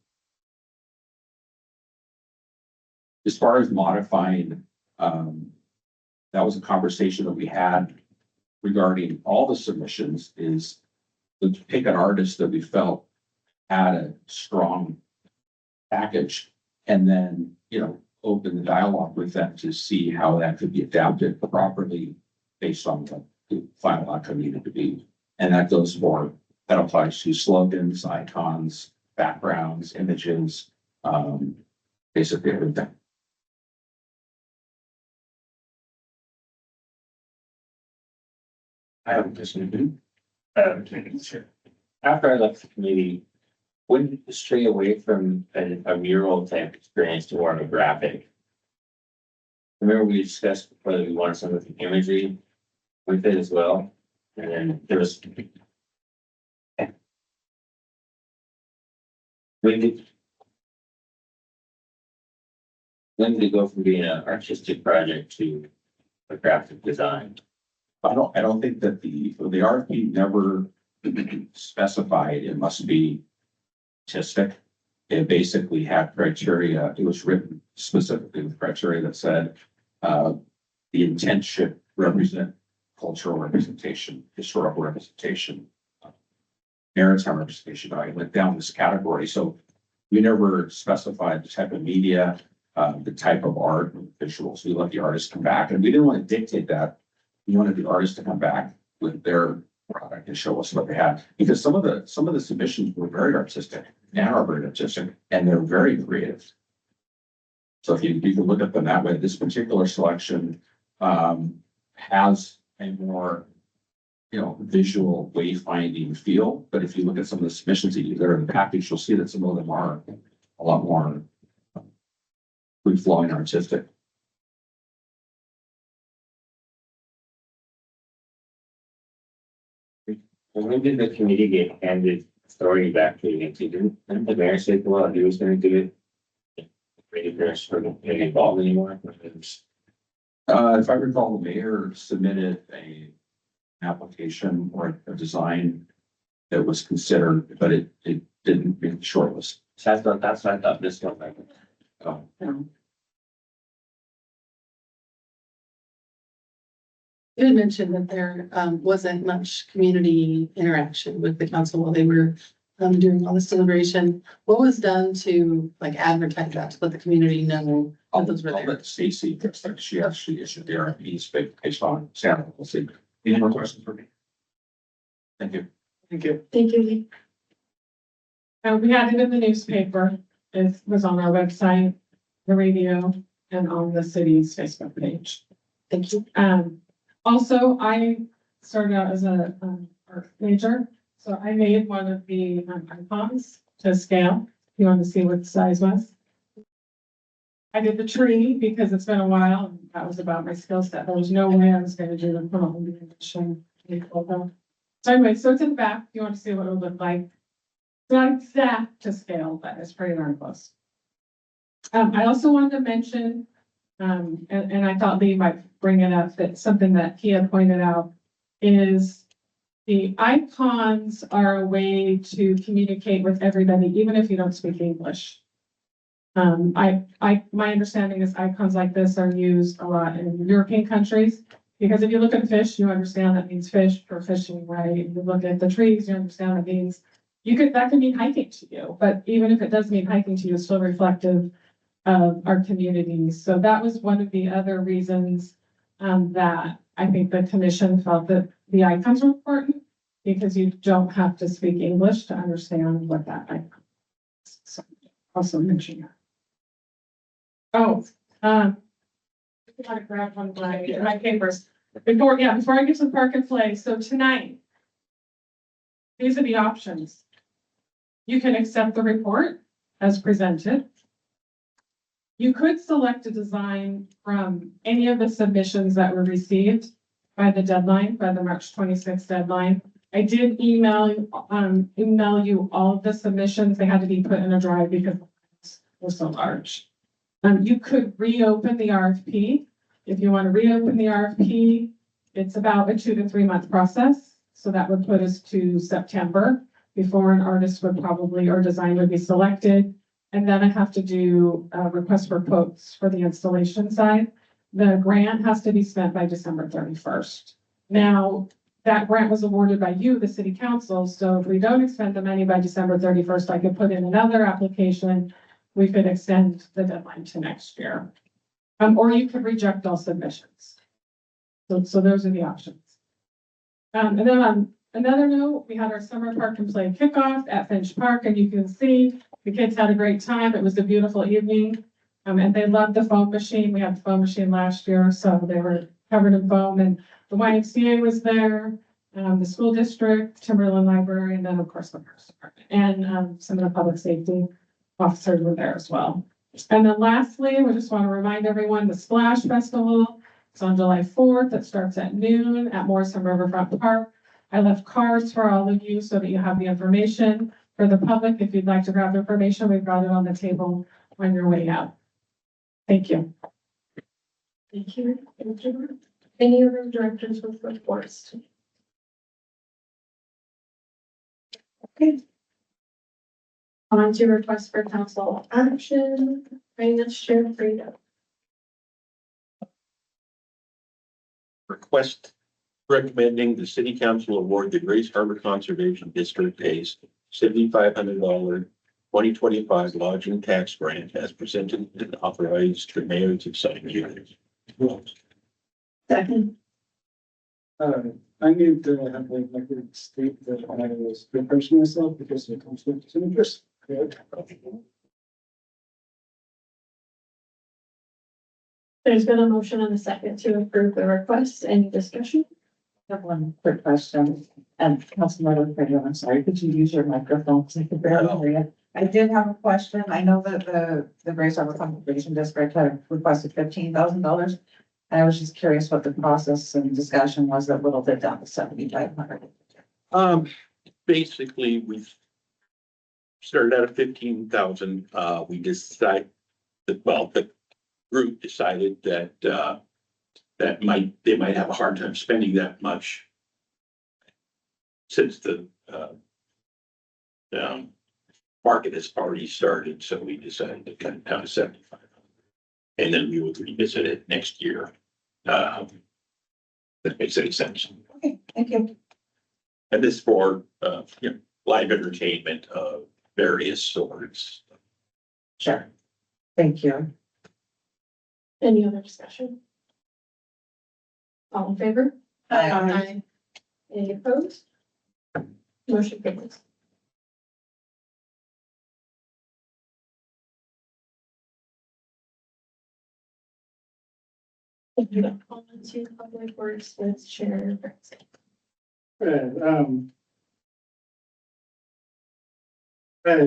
As far as modifying, that was a conversation that we had regarding all the submissions, is to pick an artist that we felt had a strong package and then, open the dialogue with them to see how that could be adapted properly based on what the final outcome needed to be. And that applies to slogans, icons, backgrounds, images, basically everything. I have a question. After I left the committee, when did you stray away from a mural type experience to more of a graphic? Remember we discussed whether we wanted some of the imagery with it as well, and then there was. When did it go from being an artistic project to a graphic design? I don't think that the RFP never specified it must be artistic. It basically had criteria. It was written specifically with criteria that said, the intent should represent cultural representation, historical representation, maritime representation. I went down this category. So we never specified the type of media, the type of art and visuals. We let the artist come back, and we didn't want to dictate that. We wanted the artist to come back with their product and show us what they had, because some of the submissions were very artistic and are very artistic, and they're very creative. So if you can look at them that way, this particular selection has a more visual wayfinding feel. But if you look at some of the submissions that are in the package, you'll see that some of them are a lot more free flowing artistic. When did the committee get handed authority back to the agency? Didn't the mayor say, well, he was gonna do it? Maybe there's sort of getting involved anymore? If I recall, the mayor submitted an application or a design that was considered, but it didn't make the shortlist. So that's what I thought this one. Oh. You had mentioned that there wasn't much community interaction with the council while they were doing all this deliberation. What was done to advertise that, to let the community know that those were I'll there? let Stacy, she actually issued the RFPs based on sample. We'll see. Any more questions for me? Thank you. Thank you. Thank you, Lee. We had it in the newspaper. It was on our website, the radio, and on the city's Facebook page. Thank you. Also, I started out as a art major, so I made one of the icons to scale. You want to see what the size was? I did the tree because it's been a while, and that was about my skill set. There was no way I was going to do the full edition. So anyway, so it's in the back. You want to see what it would look like. It's not exact to scale, but it's pretty darn close. I also wanted to mention, and I thought Lee might bring it up, that something that he had pointed out is the icons are a way to communicate with everybody, even if you don't speak English. My understanding is icons like this are used a lot in European countries, because if you look at fish, you understand that means fish for fishing, right? If you look at the trees, you understand that means that can mean hiking to you, but even if it does mean hiking to you, it's still reflective of our communities. So that was one of the other reasons that I think the commission felt that the icons were important, because you don't have to speak English to understand what that icon is. So also mention that. Oh, I gotta grab one of my papers before I get to the park and play. So tonight, these are the options. You can accept the report as presented. You could select a design from any of the submissions that were received by the March 26th deadline. I did email you all of the submissions. They had to be put in a drive because it was so large. You could reopen the RFP. If you want to reopen the RFP, it's about a 2 to 3 month process. So that would put us to September before an artist would or design would be selected. And then I have to do a request for quotes for the installation side. The grant has to be spent by December 31st. Now, that grant was awarded by you, the city council, so if we don't expend the money by December 31st, I could put in another application. We could extend the deadline to next year. Or you could reject all submissions. So those are the options. And then on another note, we had our summer park and play kickoff at Finch Park, and you can see the kids had a great time. It was a beautiful evening. And they loved the foam machine. We had the foam machine last year, so they were covered in foam, and the YMCA was there, the school district, Timberland Library, and then of course the Parks Department. And some of the public safety officers were there as well. And then lastly, we just want to remind everyone, the Splash Festival, it's on July 4th. It starts at noon at Morrison Riverfront Park. I left cards for all of you so that you have the information. For the public, if you'd like to grab information, we've got it on the table on your way out. Thank you. Thank you. Any other directors with reports? Okay. On to request for council action, finance chair Frida. Request recommending the city council award the Grace Harbor Conservation District a $7,500 2025 lodging tax grant as presented and authorized the mayor to sign here. Second. I need to have the record state that I was reversing myself because of conflict of interest. There's been a motion and a second to approve the request. Any discussion? I have one quick question, and Councilmember Fredo, I'm sorry, could you use your microphone, because I could barely hear you? I did have a question. I know that the Grace Harbor Conservation District had requested $15,000. I was just curious what the process and discussion was that whittled it down to 7,500. Basically, we've started out at 15,000. We decided that, well, the group decided that, they might have a hard time spending that much since the, market has already started, so we decided to cut it down to 7,500. And then we would revisit it next year. That makes any sense. Okay, thank you. And this for, live entertainment of various sorts. Sure. Thank you. Any other discussion? All in favor? Aye. Any opposed? Motion carries. On to public works with Chair Brexit.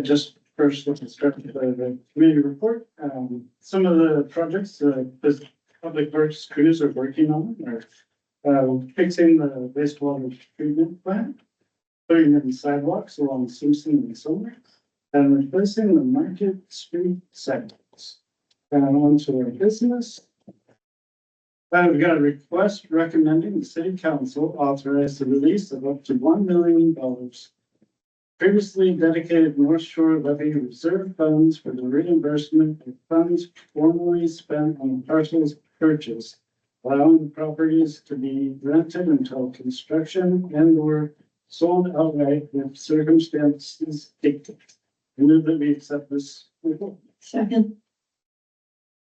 Just first, let's start with the committee report. Some of the projects the public works crews are working on are fixing the wastewater treatment plant, putting in sidewalks along Simpson and Silver, and replacing the Market Street sidewalks. And on to our business. We've got a request recommending the city council authorize the release of up to $1 million previously dedicated North Shore Levy reserve funds for the reimbursement of funds formerly spent on parcels purchased, allowing the properties to be rented until construction and or sold outright if circumstances dictate. I move that we accept this report. Second.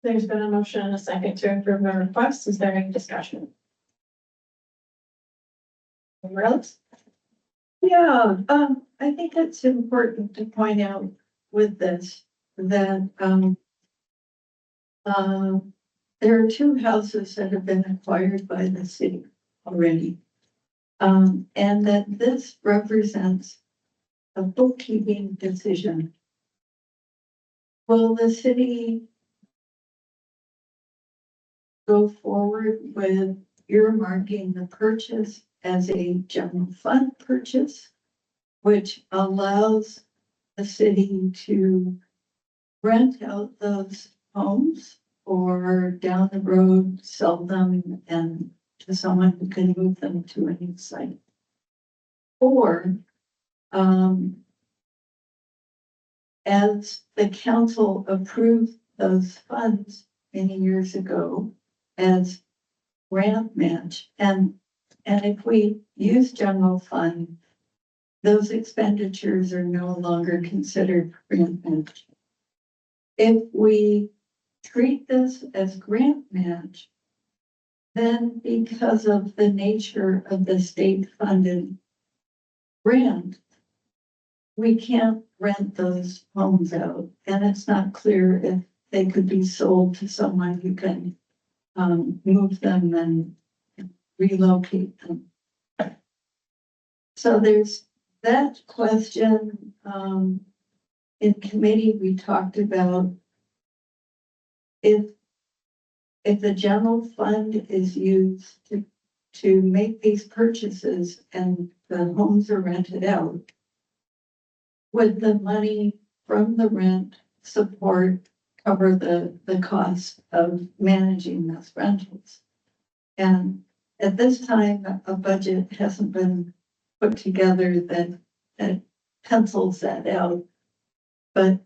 There's been a motion and a second to approve the request. Is there any discussion? Rose? Yeah, I think it's important to point out with this that, there are two houses that have been acquired by the city already. And that this represents a bookkeeping decision. Will the city go forward with earmarking the purchase as a general fund purchase, which allows the city to rent out those homes or down the road, sell them and to someone who can move them to a new site? Or, as the council approved those funds many years ago as grant match, and And if we use general fund, those expenditures are no longer considered grant match. If we treat this as grant match, then because of the nature of the state funded grant, we can't rent those homes out, and it's not clear if they could be sold to someone who can move them and relocate them. So there's that question. In committee, we talked about if the general fund is used to make these purchases and the homes are rented out, would the money from the rent support cover the cost of managing those rentals? And at this time, a budget hasn't been put together that pencils that out. But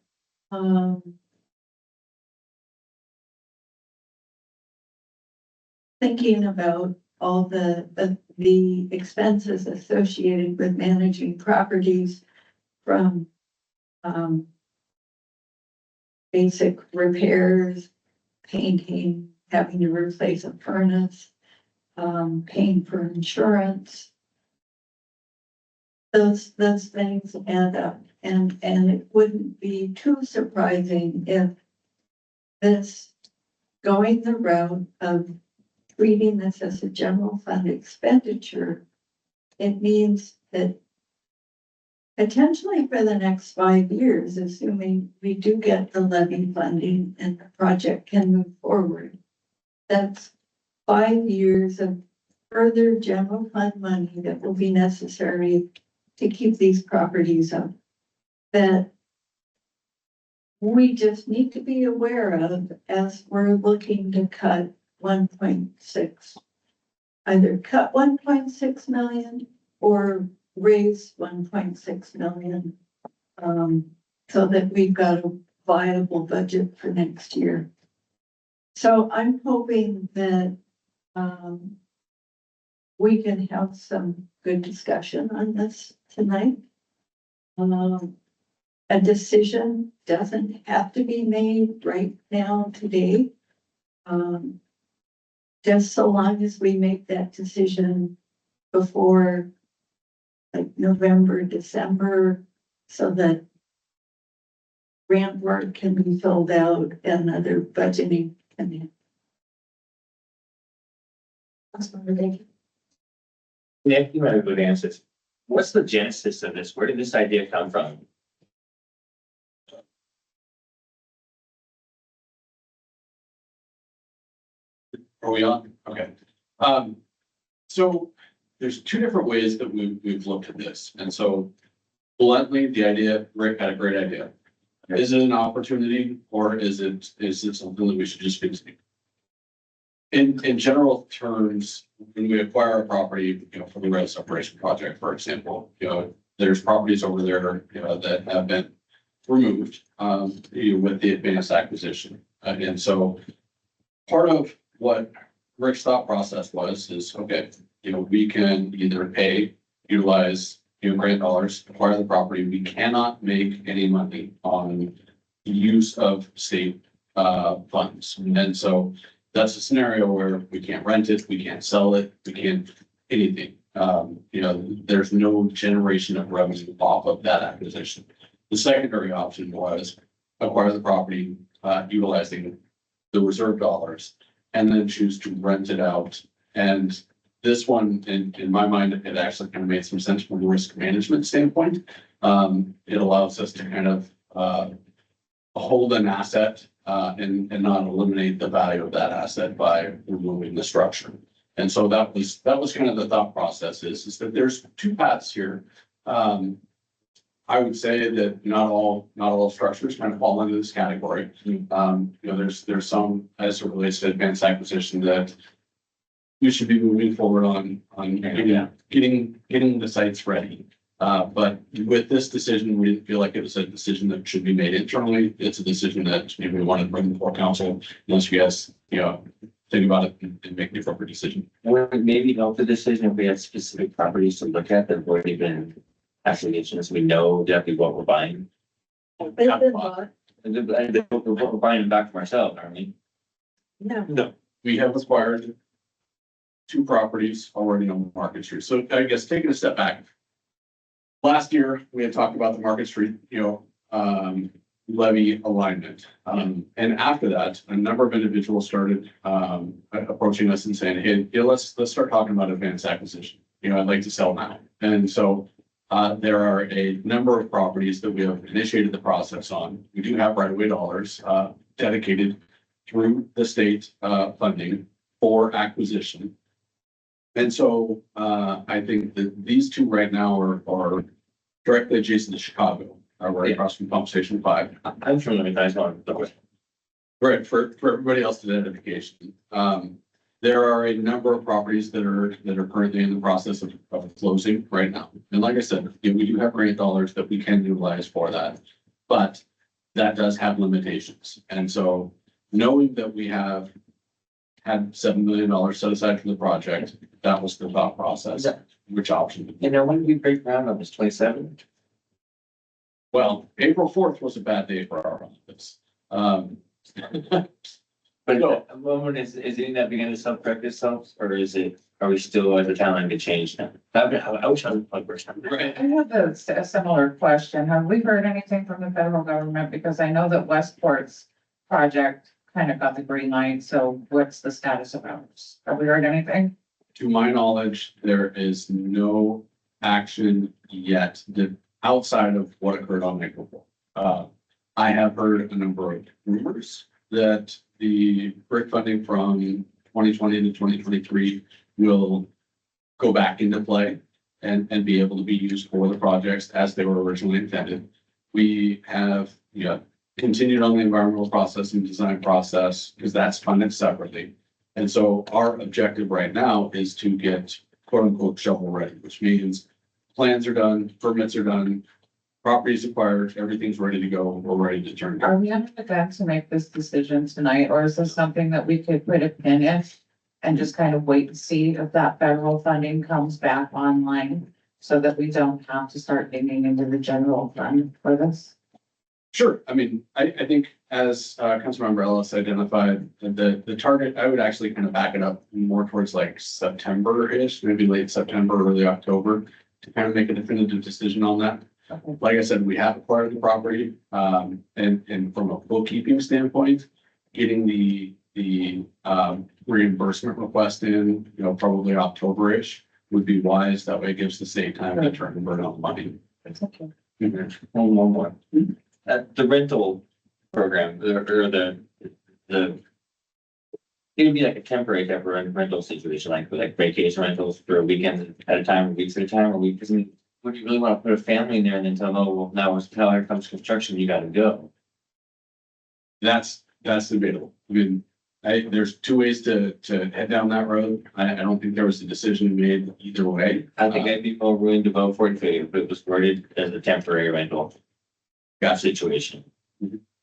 thinking about all the expenses associated with managing properties, from basic repairs, painting, having to replace a furnace, paying for insurance. Those things add up, and it wouldn't be too surprising if this, going the route of treating this as a general fund expenditure, it means that potentially for the next 5 years, assuming we do get the levy funding and the project can move forward, that's 5 years of further general fund money that will be necessary to keep these properties up, that we just need to be aware of as we're looking to cut 1.6, either cut 1.6 million or raise 1.6 million, so that we've got a viable budget for next year. So I'm hoping that we can have some good discussion on this tonight. A decision doesn't have to be made right now today. Just so long as we make that decision before like November, December, so that grant work can be filled out and other budgeting can be. Nick, you might have good answers. What's the genesis of this? Where did this idea come from? Are we on? Okay. So there's two different ways that we've looked at this. And so bluntly, the idea, Rick had a great idea. Is it an opportunity, or is it something that we should just continue? In general terms, when we acquire a property, for the rail separation project, for example, there's properties over there, that have been removed, with the advanced acquisition. And so part of what Rick's thought process is, okay, we can either utilize, grant dollars, acquire the property. We cannot make any money on the use of state funds. And so that's a scenario where we can't rent it, we can't sell it, we can't anything. There's no generation of revenue off of that acquisition. The secondary option was acquire the property, utilizing the reserve dollars, and then choose to rent it out. And this one, in my mind, it actually kind of made some sense from a risk management standpoint. It allows us to kind of hold an asset and not eliminate the value of that asset by removing the structure. And so that was kind of the thought process is that there's two paths here. I would say that not all structures kind of fall into this category. There's some, as it relates to advanced acquisition, that we should be moving forward on getting the sites ready. But with this decision, we didn't feel like it was a decision that should be made internally. It's a decision that we wanted to bring before council, unless you guys, think think about it and make the appropriate decision. Would it maybe help the decision if we had specific properties to look at that have already been assignations, we know exactly what we're buying? They've been bought. And we're buying them back from ourselves, aren't we? No. We have acquired two properties already on Market Street. So I guess taking a step back. Last year, we had talked about the Market Street, levy alignment. And after that, a number of individuals started approaching us and saying, hey, let's start talking about advanced acquisition. I'd like to sell now. And so there are a number of properties that we have initiated the process on. We do have right-of-way dollars dedicated through the state funding for acquisition. And so I think that these two right now are directly adjacent to Chicago, right across from Pump Station 5. I'm sure that guys want to. Right, for everybody else's identification. There are a number of properties that are currently in the process of closing right now. And like I said, we do have grant dollars that we can utilize for that, but that does have limitations. And so knowing that we have had $7 million set aside for the project, that was the thought process, which option. When did we break ground on this 27? Well, April 4th was a bad day for our office. But No. at the moment, is it that beginning to self-correct itself, or are we still as a town to change now? I wish I was like first time. Right. I have a similar question. Have we heard anything from the federal government? Because I know that Westport's project kind of got the green light. So what's the status of ours? Have we heard anything? To my knowledge, there is no action yet that outside of what occurred on April 4th. I have heard a number of rumors that the BRIC funding from 2020 to 2023 will go back into play and be able to be used for the projects as they were originally intended. We have, continued on the environmental process and design process because that's funded separately. And so our objective right now is to get quote unquote shovel ready, which means plans are done, permits are done, properties acquired, everything's ready to go. We're ready to turn. Are we under the gun to make this decision tonight, or is this something that we could put a pin in and just kind of wait and see if that federal funding comes back online so that we don't have to start digging into the general fund for this? Sure. I mean, I think as Councilmember Ellis identified, the target, I would actually kind of back it up more towards like September-ish, maybe late September, early October, to kind of make a definitive decision on that. Okay. Like I said, we have acquired the property, and from a bookkeeping standpoint, getting the reimbursement request in, probably October-ish would be wise. That way it gives the state time to turn and burn out the money. It's okay. One more. The rental program, or the it would be like a temporary type of rental situation, like vacation rentals for a weekend at a time, or weeks at a time, or weeks. Would you really want to put a family in there and then tell them, oh, well, now here comes construction, you gotta go? That's debatable. I mean, there's two ways to head down that road. I don't think there was a decision made either way. I think I'd be more willing to vote for it if it was worded as a temporary rental situation,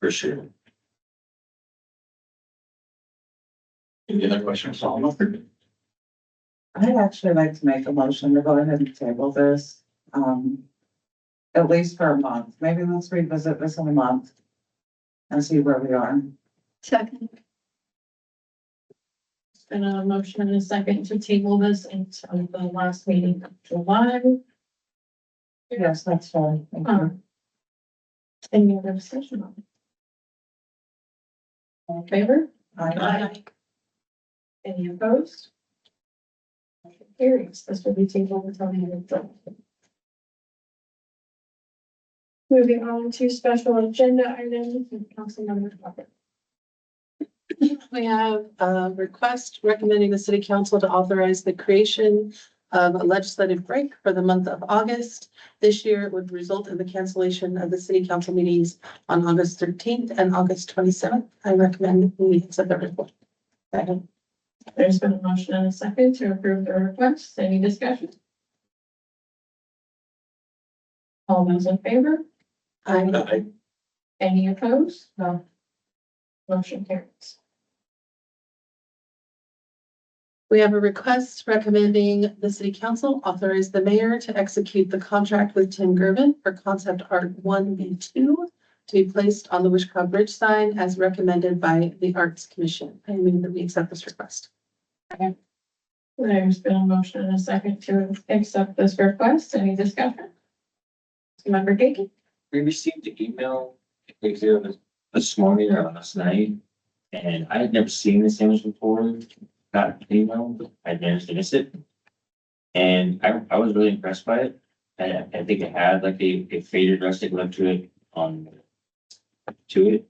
for sure. Any other questions? I'd actually like to make a motion to go ahead and table this, at least for a month. Maybe let's revisit this in a month and see where we are. Second. It's been a motion and a second to table this until the last meeting of July. Yes, that's fine. Thank you. Any other discussion on it? All in favor? Aye. Any opposed? Motion carries. This will be tabled until the end of July. Moving on to special agenda items, Councilmember Corbett. We have a request recommending the city council to authorize the creation of a legislative break for the month of August. This year it would result in the cancellation of the city council meetings on August 13th and August 27th. I recommend we accept the report. Second. There's been a motion and a second to approve the request. Any discussion? All those in favor? Aye. Any opposed? No. Motion carries. We have a request recommending the city council authorize the mayor to execute the contract with Tim Gervin for concept art 1B2 to be placed on the Wishcroft Bridge sign as recommended by the Arts Commission. I move that we accept this request. There's been a motion and a second to accept this request. Any discussion? Member Gay? We received the email this morning or last night, and I had never seen this image before. Got an email, I managed to miss it. And I was really impressed by it. I think it had like a faded rustic look to it to it.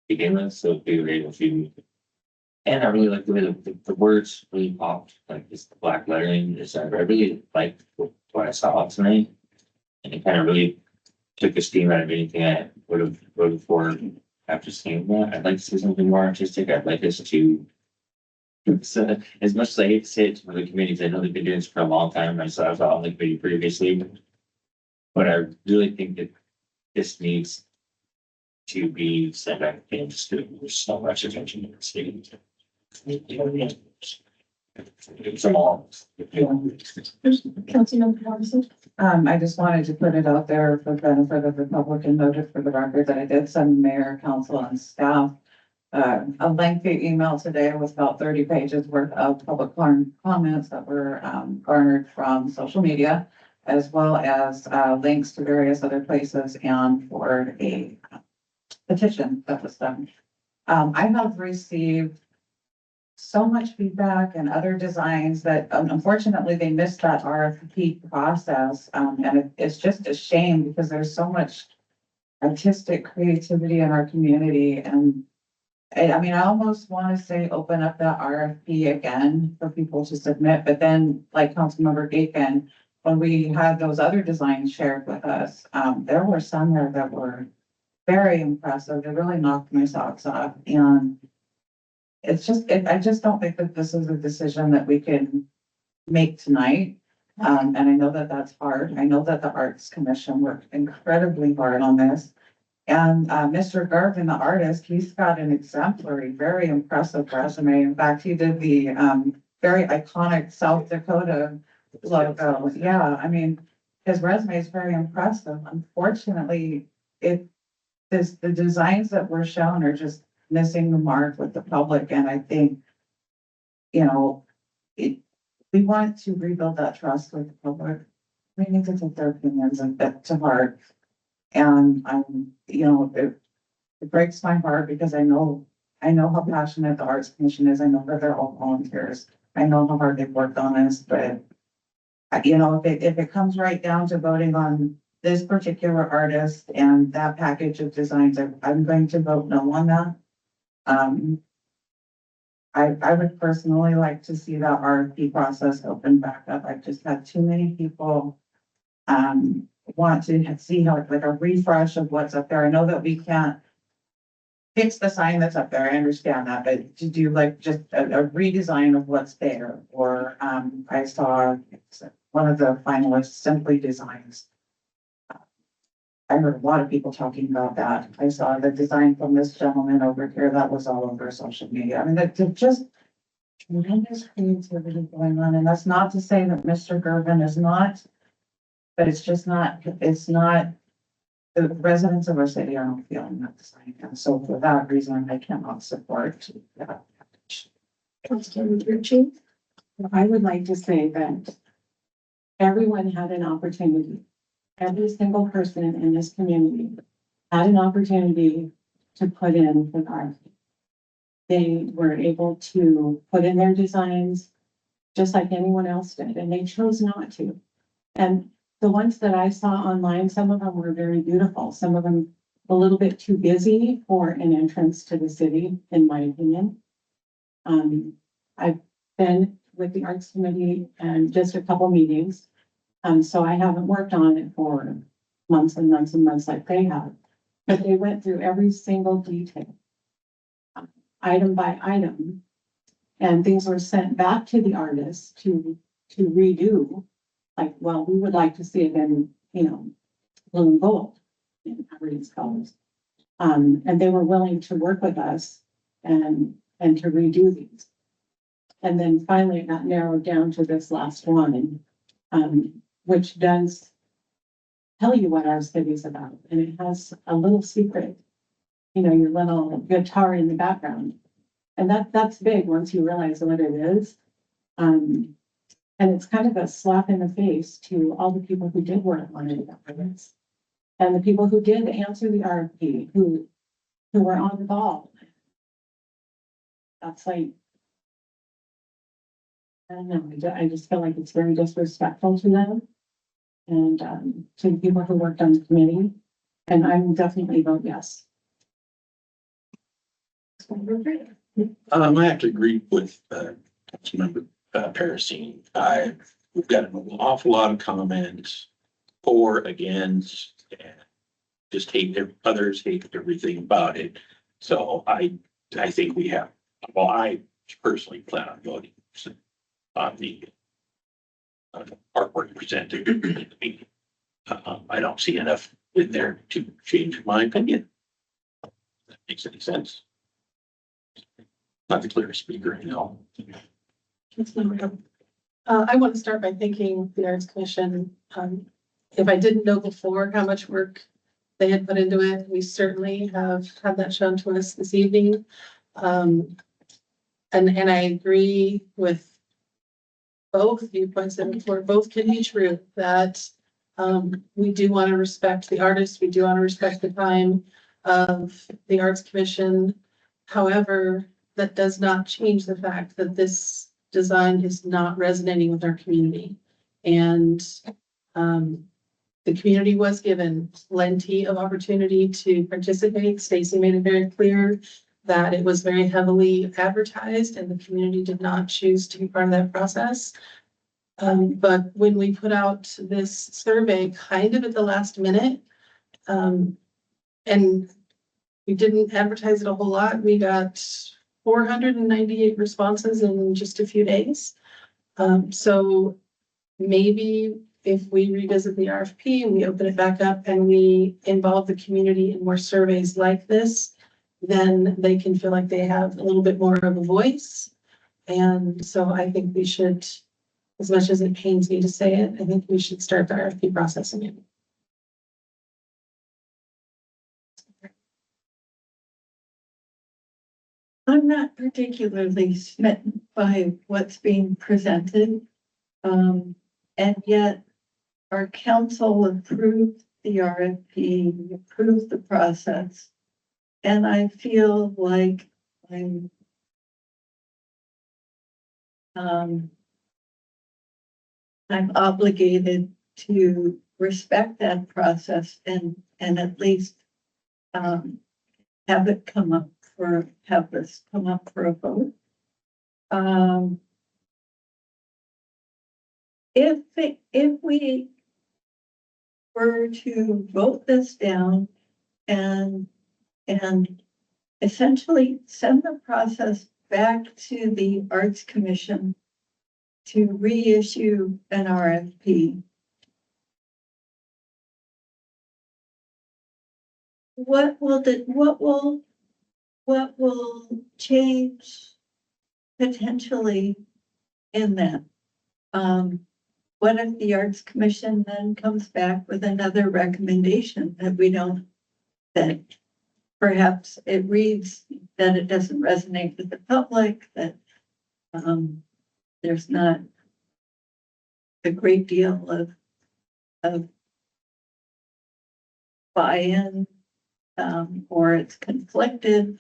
Begin with, so we were able to. And I really like the way the words really popped, like this black lettering. I really liked what I saw tonight. And it kind of really took the steam out of anything I would have voted for after seeing that. I'd like to see something more artistic. I'd like us to, as much as I hate to say it to other committees, I know they've been doing this for a long time. I was on the committee previously. But I really think that this needs to be sent back and just there's so much attention to the city. It's all. Councilmember Morrison? I just wanted to put it out there for the benefit of the public and noted for the record that I did send mayor, council and staff a lengthy email today with about 30 pages worth of public comments that were garnered from social media, as well as links to various other places and for a petition that was done. I have received so much feedback and other designs that unfortunately they missed that RFP process. And it's just a shame because there's so much artistic creativity in our community. And I mean, I almost want to say open up that RFP again for people to submit, but then like Councilmember Gaten, when we had those other designs shared with us, there were some there that were very impressive. They really knocked my socks off. And it's just, I just don't think that this is a decision that we can make tonight. And I know that that's hard. I know that the Arts Commission worked incredibly hard on this. And Mr. Garvin, the artist, he's got an exemplary, very impressive resume. In fact, he did the very iconic South Dakota logo. Yeah, I mean, his resume is very impressive. Unfortunately, the designs that were shown are just missing the mark with the public. And I think, you know, we want to rebuild that trust with the public. We need to take their opinions a bit to heart. And you know, it breaks my heart because I know how passionate the Arts Commission is. I know that they're all volunteers. I know how hard they've worked on this, but you know, if it comes right down to voting on this particular artist and that package of designs, I'm going to vote no on that. I would personally like to see that RFP process open back up. I've just had too many people want to see how like a refresh of what's up there. I know that we can't fix the sign that's up there. I understand that, but to do like just a redesign of what's there. Or I saw one of the finalists Simply Designs. I heard a lot of people talking about that. I saw the design from this gentleman over here that was all over social media. I mean, there's just tremendous creativity going on. And that's not to say that Mr. Gervin is not, but it's just not, the residents of our city are not feeling that design. And so for that reason, I cannot support that. I would like to say that everyone had an opportunity. Every single person in this community had an opportunity to put in an RFP. They were able to put in their designs just like anyone else did, and they chose not to. And the ones that I saw online, some of them were very beautiful. Some of them a little bit too busy for an entrance to the city, in my opinion. I've been with the Arts Committee and just a couple meetings. So I haven't worked on it for months and months and months like they have, but they went through every single detail, item by item, and things were sent back to the artist to redo. Like, well, we would like to see it in, you know, blue and gold in Aberdeen's colors. And they were willing to work with us and to redo these. And then finally it got narrowed down to this last one, which does tell you what our city's about. And it has a little secret, you know, your little guitar in the background. And that's big once you realize what it is. And it's kind of a slap in the face to all the people who did work on it. And the people who did answer the RFP, who were on the ball. That's like, I don't know, I just feel like it's very disrespectful to them. And to the people who worked on the committee. And I will definitely vote yes. I have to agree with, Councilmember, Parasine. We've got an awful lot of comments for, against, and just others hate everything about it. So I think we have, well, I personally plan on voting on the artwork presented. I don't see enough in there to change my opinion. If that makes any sense. Not the clearest speaker, I know. I want to start by thanking the Arts Commission. If I didn't know before how much work they had put into it, we certainly have had that shown to us this evening. And I agree with both viewpoints that before, both can be true, that we do want to respect the artists, we do want to respect the time of the Arts Commission. However, that does not change the fact that this design is not resonating with our community. And the community was given plenty of opportunity to participate. Stacy made it very clear that it was very heavily advertised and the community did not choose to be part of that process. But when we put out this survey kind of at the last minute, and we didn't advertise it a whole lot, we got 498 responses in just a few days. So maybe if we revisit the RFP and we open it back up and we involve the community in more surveys like this, then they can feel like they have a little bit more of a voice. And so I think we should, as much as it pains me to say it, I think we should start the RFP process again. I'm not particularly smitten by what's being presented. And yet our council approved the RFP, approved the process. And I feel like I'm obligated to respect that process and at least have this come up for a vote. If we were to vote this down and essentially send the process back to the Arts Commission to reissue an RFP, what will change potentially in that? What if the Arts Commission then comes back with another recommendation that perhaps it reads that it doesn't resonate with the public, that there's not a great deal of buy-in, or it's conflicted,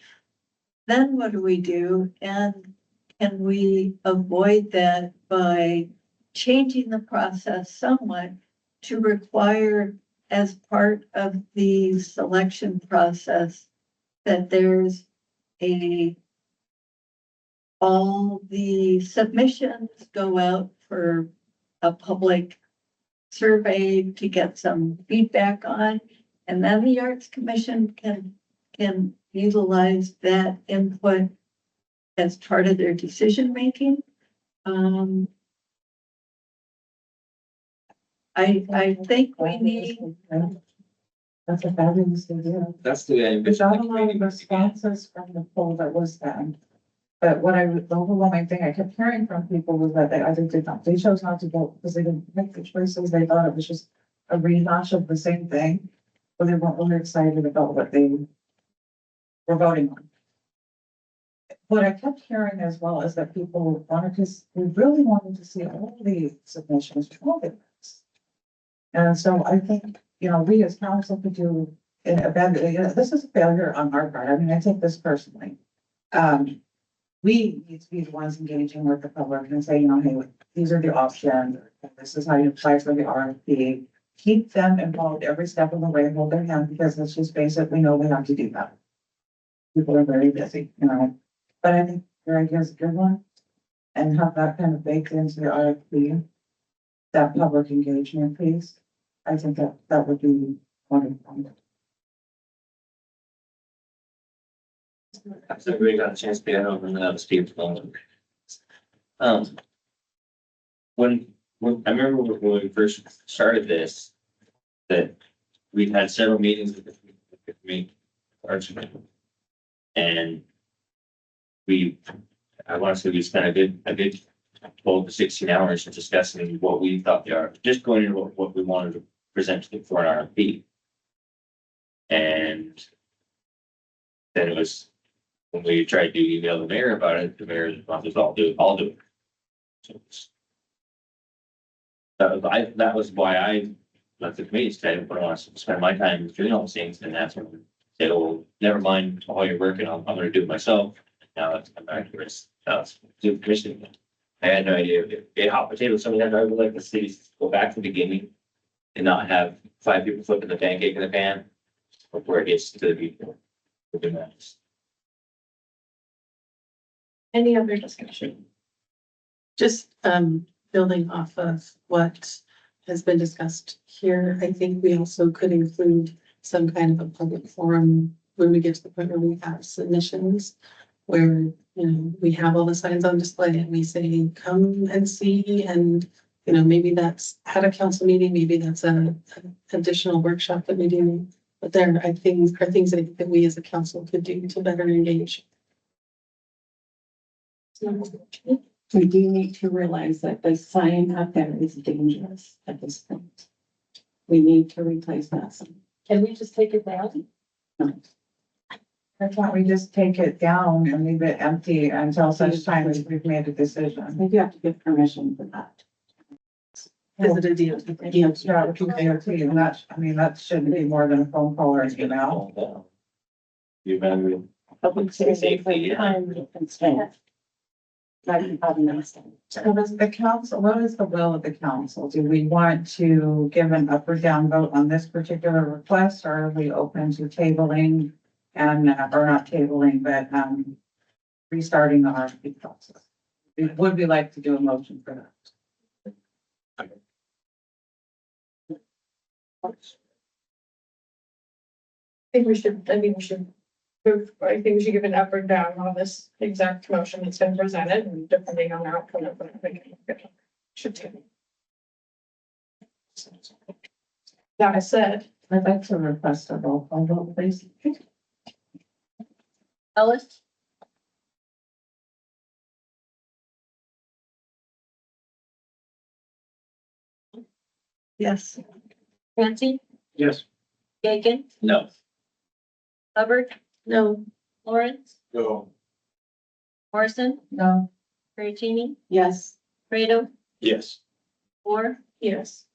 then what do we do? And can we avoid that by changing the process somewhat to require, as part of the selection process, that there's all the submissions go out for a public survey to get some feedback on, and then the Arts Commission can utilize that input as part of their decision making. I think we need. That's a fabulous idea. That's the way I There's envision not the a lot of community. responses from the poll that was done. But the overwhelming thing I kept hearing from people was that they either they chose not to vote because they didn't make the choices. They thought it was just a rehash of the same thing. But they weren't really excited about what they were voting on. What I kept hearing as well is that people wanted to, we really wanted to see all the submissions from all the groups. And so I think, we as council could do, this is a failure on our part. I mean, I take this personally. We need to be the ones engaging with the public and say, hey, these are the options. This is how you apply for the RFP. Keep them involved every step of the way, hold their hand, because let's just face it, we know we have to do that. People are very busy, but I think your idea is a good one. And have that kind of baked into the RFP, that public engagement piece. I think that would be wonderful. So everybody got a chance to be over and that was Steve's phone. When I remember when we first started this, that we'd had several meetings with me, and I want to say we spent a good 12 to 16 hours discussing what we thought they are, just going into what we wanted to present to them for an RFP. And then it was, when we tried to email the mayor about it, the mayor's response was, I'll do it. So that was why I left the committee today, but I want to spend my time doing all these things, and that's when I said, oh, never mind all your work, and I'm gonna do it myself. Now let's come back to this, do commissioning. I had no idea if it hot potato, something that I would like the city to go back to the beginning and not have 5 people flipping the pancake in the pan before it gets to the people. Any other discussion? Just building off of what has been discussed here, I think we also could include some kind of a public forum when we get to the point where we have submissions, where, we have all the signs on display and we say, come and see, and, maybe that's at a council meeting, maybe that's an additional workshop that we do. But there are things that we as a council could do to better engage. We do need to realize that the sign up there is dangerous at this point. We need to replace that sign. Can we just take it down? I thought we just take it down and leave it empty until such time as we've made a decision. I think you have to get permission for that. Is it a deal? Yeah, with DOT, and that shouldn't be more than a phone call or an email. You better. Public safety time constraint. Like you have announced. So does the council, what is the will of the council? Do we want to give an up or down vote on this particular request, or are we open to tabling and, or not tabling, but, restarting the RFP process? Would we like to do a motion for that? I think we should give an up or down on this exact motion that's been presented, and depending on the outcome of it, I think it should do. That said, I'd like to request a roll call vote, please. Ellis, Yes. Nancy, Yes. Gagan, No. Hubbard, No. Lawrence, No. Morrison, No. Perigini, Yes. Fredo, Yes. Moore. yes.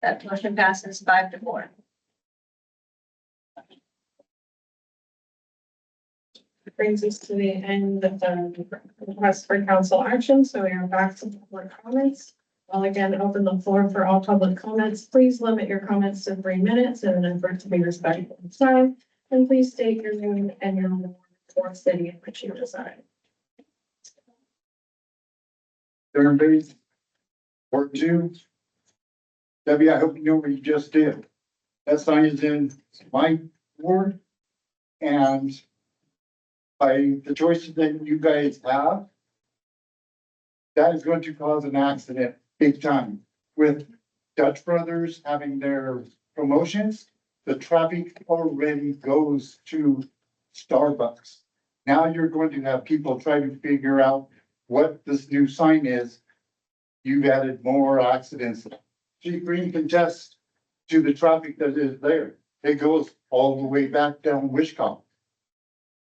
That motion passes 5-4. Brings us to the end of the request for council action, so we are back to public comments. I'll again open the floor for all public comments. Please limit your comments to 3 minutes in an effort to be respectful of time. And please state your name and your ward or city in which you reside. Darren Bates, Ward 2. Debbie, I hope you know what you just did. That sign is in my ward, and by the choices that you guys have, that is going to cause an accident big time. With Dutch Brothers having their promotions, the traffic already goes to Starbucks. Now you're going to have people try to figure out what this new sign is. You've added more accidents. Chief Green can attest to the traffic that is there. It goes all the way back down Wishcom.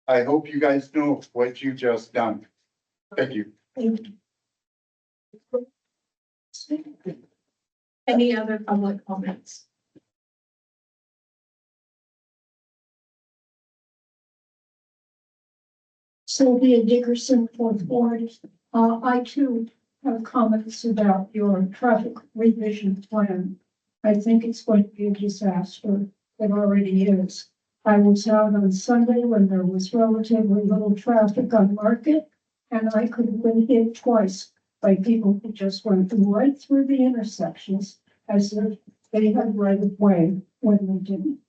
I hope you guys know what you just done. Thank you. Any other public comments? Sylvia Dickerson, fourth ward. I too have comments about your traffic revision plan. I think it's going to be a disaster. It already is. I was out on Sunday when there was relatively little traffic on Market, and I could have been hit twice by people who just went right through the intersections as if they had right of way when they didn't.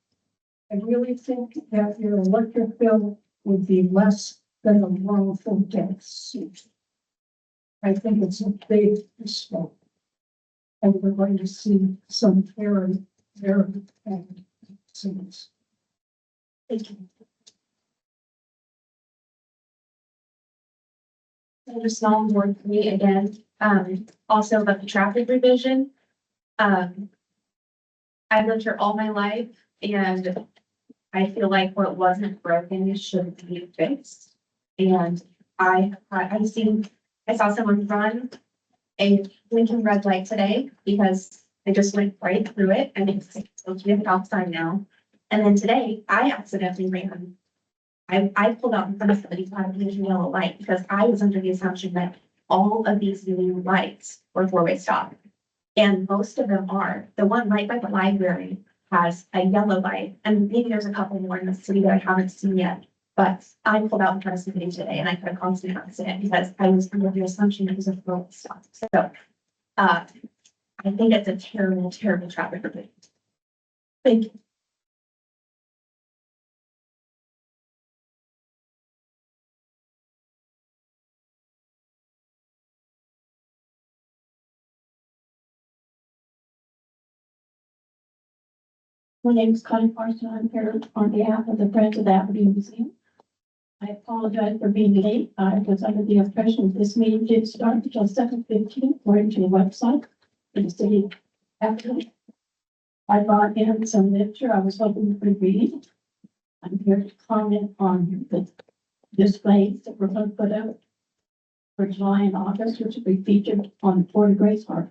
I really think that your electric bill would be less than a wrongful death suit. I think it's a big mistake. And we're going to see some very, very bad things. Thank you. A small word for me again, also about the traffic revision. I've lived here all my life and I feel like what wasn't broken should be fixed. And I saw someone run a blinking red light today because I just went right through it and it's supposed to be a stop sign now. And then today I accidentally ran. I pulled out in front of somebody who had a blinking yellow light because I was under the assumption that all of these new lights were four-way stop. And most of them are. The one right by the library has a yellow light, and maybe there's a couple more in the city that I haven't seen yet. But I pulled out in front of somebody today and I had a constant accident because I was under the assumption it was a four-way stop. So I think it's a terrible, terrible traffic report. Thank you. My name is Connie Parson. I'm here on behalf of the Friends of the Aberdeen Museum. I apologize for being late. I was under the impression this meeting didn't start until 7:15, according to the website for the city of Aberdeen. I brought in some literature I was hoping you could read. I'm here to comment on the displays that we're going to put out for July and August, which will be featured on the Port of Grace Harbor.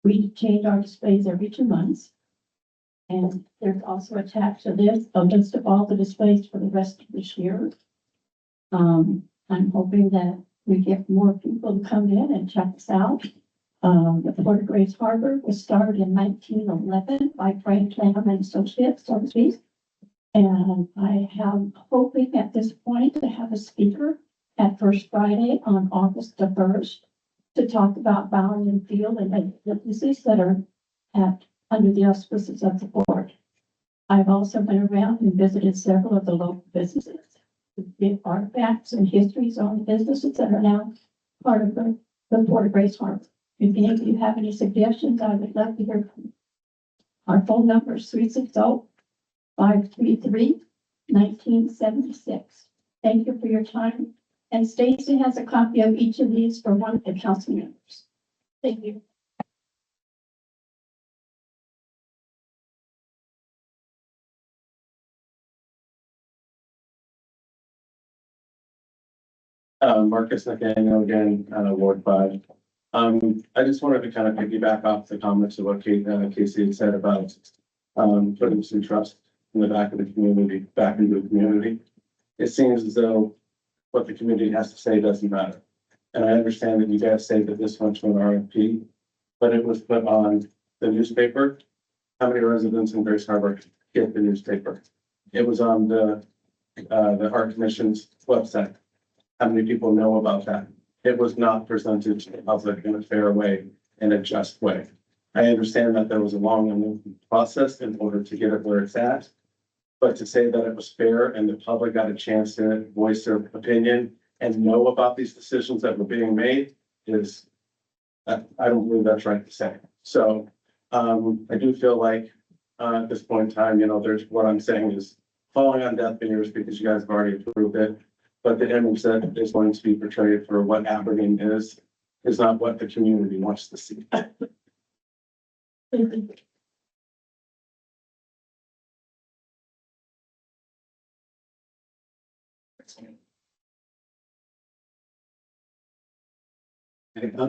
We change our displays every 2 months. And there's also attached to this a list of all the displays for the rest of this year. I'm hoping that we get more people to come in and check us out. The Port of Grace Harbor was started in 1911 by Frank Lamb and Associates, so to speak. And I am hoping at this point to have a speaker at First Friday on August the 1st to talk about Bound and Field and the businesses that are under the auspices of the board. I've also been around and visited several of the local businesses to give artifacts and histories on the businesses that are now part of the Port of Grace Harbor. If any of you have any suggestions, I would love to hear from you. Our phone number is 360-533-1976. Thank you for your time. And Stacy has a copy of each of these for one of the council members. Thank you. Marcus Nathaniel again, Ward 5. I just wanted to kind of piggyback off the comments of what Casey had said about putting some trust in the back of the community, back into the community. It seems as though what the community has to say doesn't matter. And I understand that you guys say that this went to an RFP, but it was put on the newspaper. How many residents in Grace Harbor get the newspaper? It was on the Art Commission's website. How many people know about that? It was not presented to the public in a fair way, in a just way. I understand that there was a long and lengthy process in order to get it where it's at. But to say that it was fair and the public got a chance to voice their opinion and know about these decisions that were being made is, I don't believe that's right to say. So I do feel like at this point in time, there's what I'm saying is following on deaf ears because you guys have already approved it. But the image that is going to be portrayed for what Aberdeen is not what the community wants to see.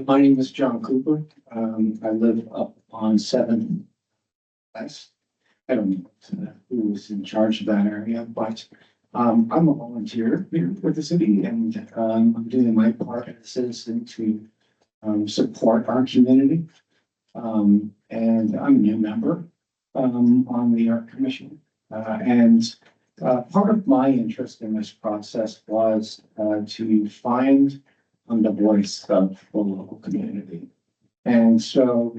My name is John Cooper. I live up on 7 West. I don't know who's in charge of that area, but I'm a volunteer here with the city and I'm doing my part as a citizen to support our community. And I'm a new member on the Art Commission. Part of my interest in this process was to find the voice of the local community. And so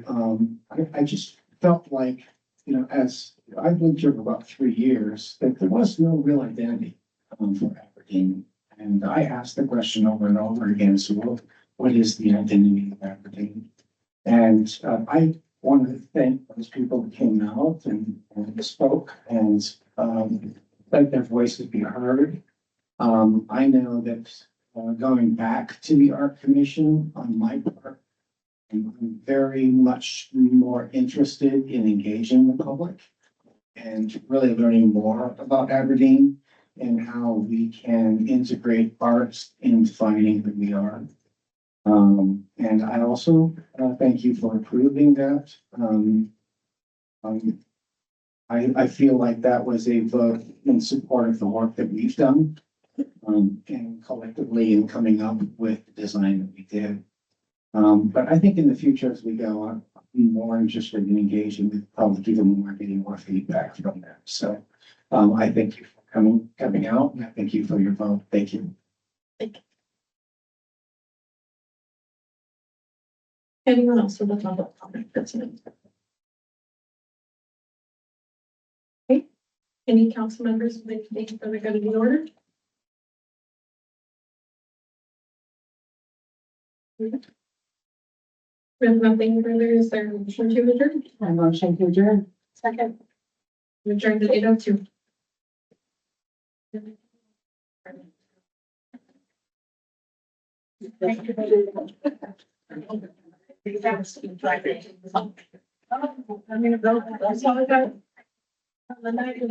I just felt like, you know, as I've lived here for about 3 years, that there was no real identity for Aberdeen. And I asked the question over and over again, so what is the identity of Aberdeen? And I wanted to thank those people that came out and spoke and let their voices be heard. I know that going back to the Art Commission on my part, I'm very much more interested in engaging the public and really learning more about Aberdeen and how we can integrate arts in defining who we are. And I also thank you for approving that. I feel like that was a vote in support of the work that we've done and collectively in coming up with the design that we did. But I think in the future, as we go on, I'll be more interested in engaging with the public, even more, getting more feedback from them. So I thank you for coming out, and I thank you for your vote. Thank you. Anyone else with a public comment for tonight? Okay, any council members would like to make for the good of the order? With nothing further, is there a motion to adjourn? I motion to adjourn. Second. Adjourn to 8:02. I'm gonna go. That's all I got. On the night of